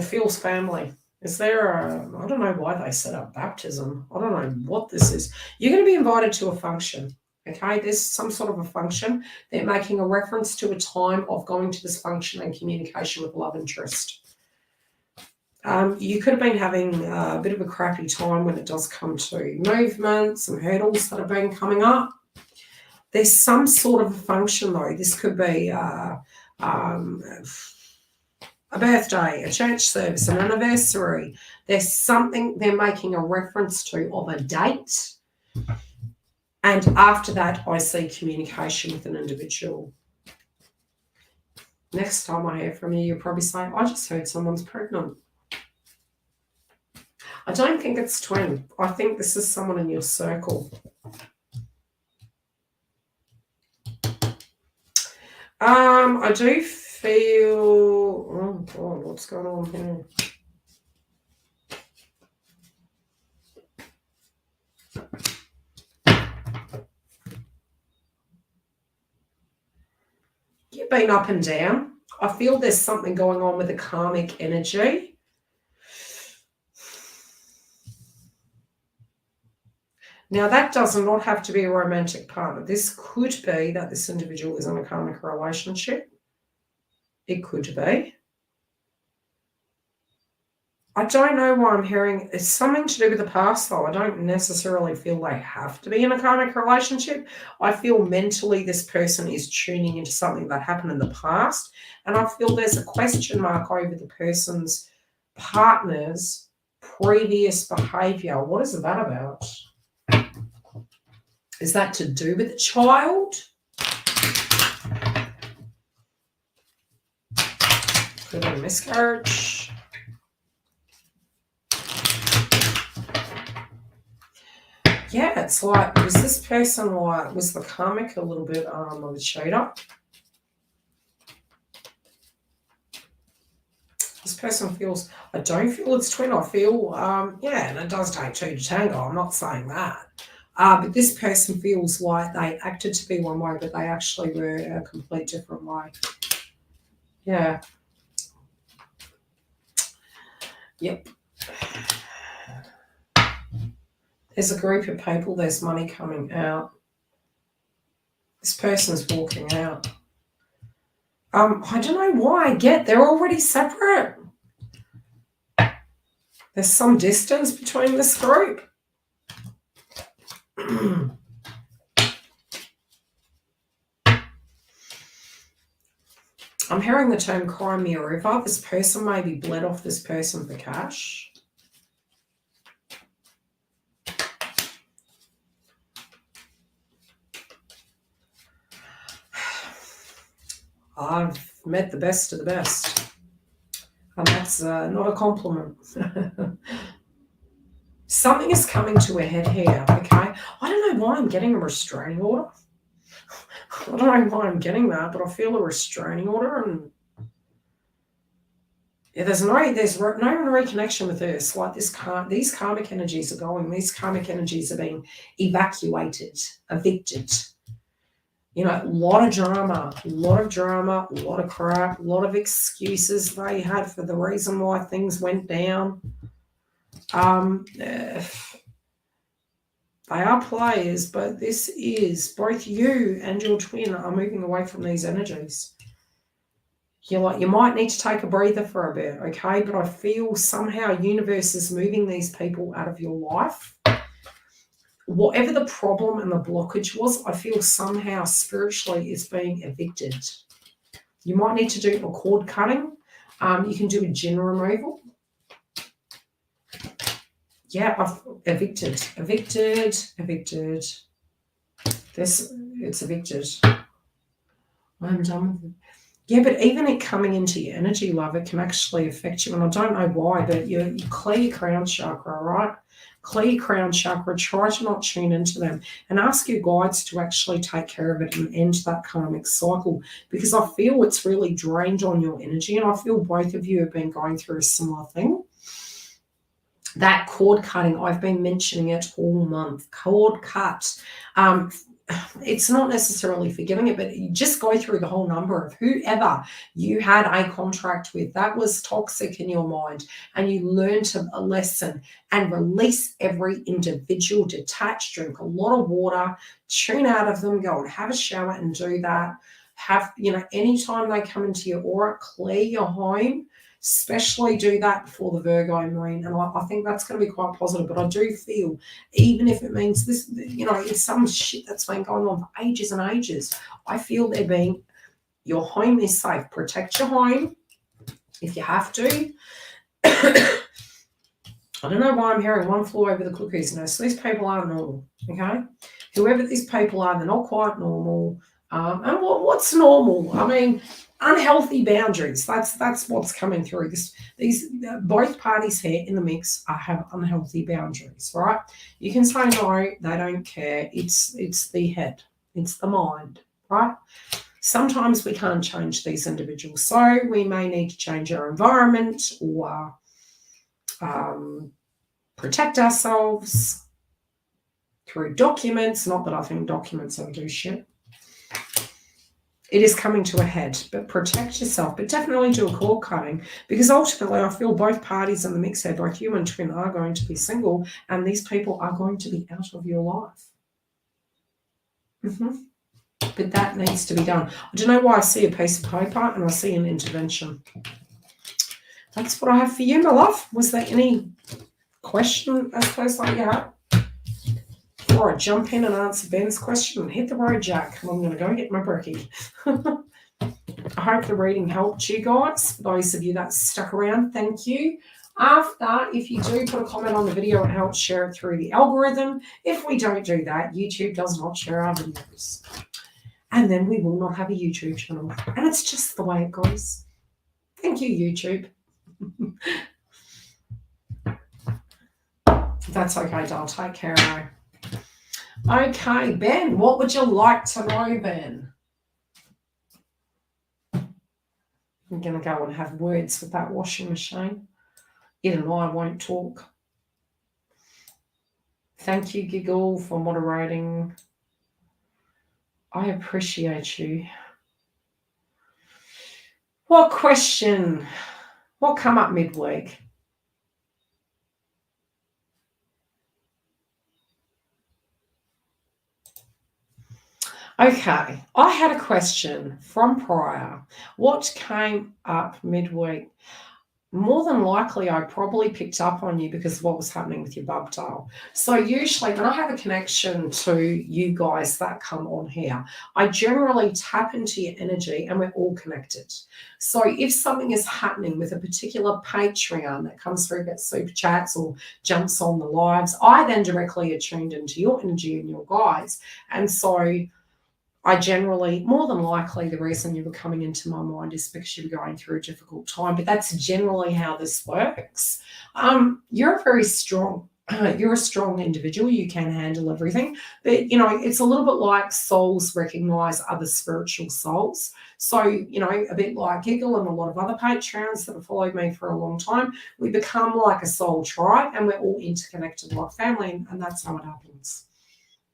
Feels family. Is there a, I don't know why they set up baptism. I don't know what this is. You're going to be invited to a function. Okay, there's some sort of a function. They're making a reference to a time of going to this function and communication with love interest. You could have been having a bit of a crappy time when it does come to movement, some hurdles that have been coming up. There's some sort of a function, though. This could be a birthday, a church service, an anniversary. There's something they're making a reference to of a date. And after that, I see communication with an individual. Next time I hear from you, you'll probably say, I just heard someone's pregnant. I don't think it's twin. I think this is someone in your circle. I do feel, oh God, what's going on here? You've been up and down. I feel there's something going on with the karmic energy. Now, that does not have to be a romantic partner. This could be that this individual is in a karmic relationship. It could be. I don't know why I'm hearing it's something to do with the past, though. I don't necessarily feel they have to be in a karmic relationship. I feel mentally this person is tuning into something that happened in the past. And I feel there's a question mark over the person's partner's previous behavior. What is that about? Is that to do with the child? Could be a miscarriage. Yeah, it's like, was this person like, was the karmic a little bit of a cheater? This person feels, I don't feel it's twin, I feel, yeah, and it does take two to tango, I'm not saying that. But this person feels like they acted to be one way, but they actually were a complete different way. Yeah. Yep. There's a group of people, there's money coming out. This person's walking out. I don't know why I get they're already separate. There's some distance between this group. I'm hearing the term cry me a river. This person maybe bled off this person for cash. I've met the best of the best. And that's not a compliment. Something is coming to a head here, okay? I don't know why I'm getting a restraining order. I don't know why I'm getting that, but I feel a restraining order, and yeah, there's no reconnection with this. Like these karmic energies are going. These karmic energies are being evacuated, evicted. You know, a lot of drama, a lot of crap, a lot of excuses they had for the reason why things went down. They are players, but this is both you and your twin are moving away from these energies. You're like, you might need to take a breather for a bit, okay? But I feel somehow universe is moving these people out of your life. Whatever the problem and the blockage was, I feel somehow spiritually it's being evicted. You might need to do a cord cutting. You can do a gin removal. Yeah, I've evicted. It's evicted. I'm done with it. Yeah, but even it coming into your energy, love, it can actually affect you. And I don't know why, but you clear your crown chakra, right? Clear your crown chakra. Try to not tune into them. And ask your guides to actually take care of it and end that karmic cycle. Because I feel it's really drained on your energy. And I feel both of you have been going through a similar thing. That cord cutting, I've been mentioning it all month. Cord cut. it's not necessarily forgiving it, but you just go through the whole number of whoever you had a contract with that was toxic in your mind, and you learned a lesson and release every individual, detach, drink a lot of water, tune out of them, go and have a shower and do that. Have, anytime they come into your aura, clear your home. Especially do that before the Virgo Marine. And I think that's going to be quite positive. But I do feel, even if it means this, it's some shit that's been going on for ages and ages, I feel your home is safe. Protect your home if you have to. I don't know why I'm hearing one flew over the cuckoo's nest. So these people aren't normal, okay? Whoever these people are, they're not quite normal. And what's normal? I mean, unhealthy boundaries. That's what's coming through. These both parties here in the mix have unhealthy boundaries, right? You can say no, they don't care. It's the head, it's the mind, right? Sometimes we can't change these individuals, so we may need to change our environment or protect ourselves through documents. Not that I think documents ever do shit. It is coming to a head, but protect yourself. But definitely do a cord cutting, because ultimately I feel both parties in the mix here, both you and twin, are going to be single, and these people are going to be out of your life. But that needs to be done. I don't know why I see a piece of paper and I see an intervention. That's what I have for you, my love. Was there any question as close like that? Before I jump in and answer Ben's question and hit the road, Jack, I'm going to go get my brekkie. I hope the reading helped you guys. Those of you that stuck around, thank you. After, if you do put a comment on the video, it helps share it through the algorithm. If we don't do that, YouTube does not share our videos. And then we will not have a YouTube channel. And it's just the way it goes. Thank you, YouTube. That's okay, I'll take care of it. Okay, Ben, what would you like to know, Ben? I'm going to go and have words with that washing machine. It and I won't talk. Thank you, Giggle, for moderating. I appreciate you. What question? What come up midweek? Okay, I had a question from prior. What came up midweek? More than likely, I probably picked up on you because of what was happening with your bubtail. So usually when I have a connection to you guys that come on here, I generally tap into your energy and we're all connected. So if something is happening with a particular Patreon that comes through, gets super chats or jumps on the lives, I then directly are tuned into your energy and your guys. And so I generally, more than likely, the reason you were coming into my mind is because you were going through a difficult time. But that's generally how this works. You're a very strong, you're a strong individual. You can handle everything. But, it's a little bit like souls recognize other spiritual souls. So, a bit like Giggle and a lot of other Patreons that have followed me for a long time, we become like a soul tribe and we're all interconnected like family. And that's how it happens.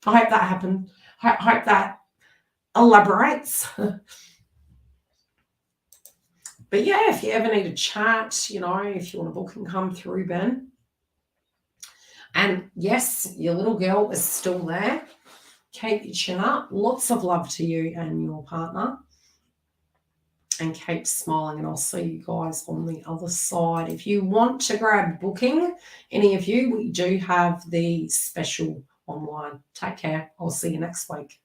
I hope that happened. I hope that elaborates. But yeah, if you ever need a chat, if you want a book and come through, Ben. And yes, your little girl is still there. Keep your chin up. Lots of love to you and your partner. And keep smiling, and I'll see you guys on the other side. If you want to grab booking, any of you, we do have the special online. Take care. I'll see you next week.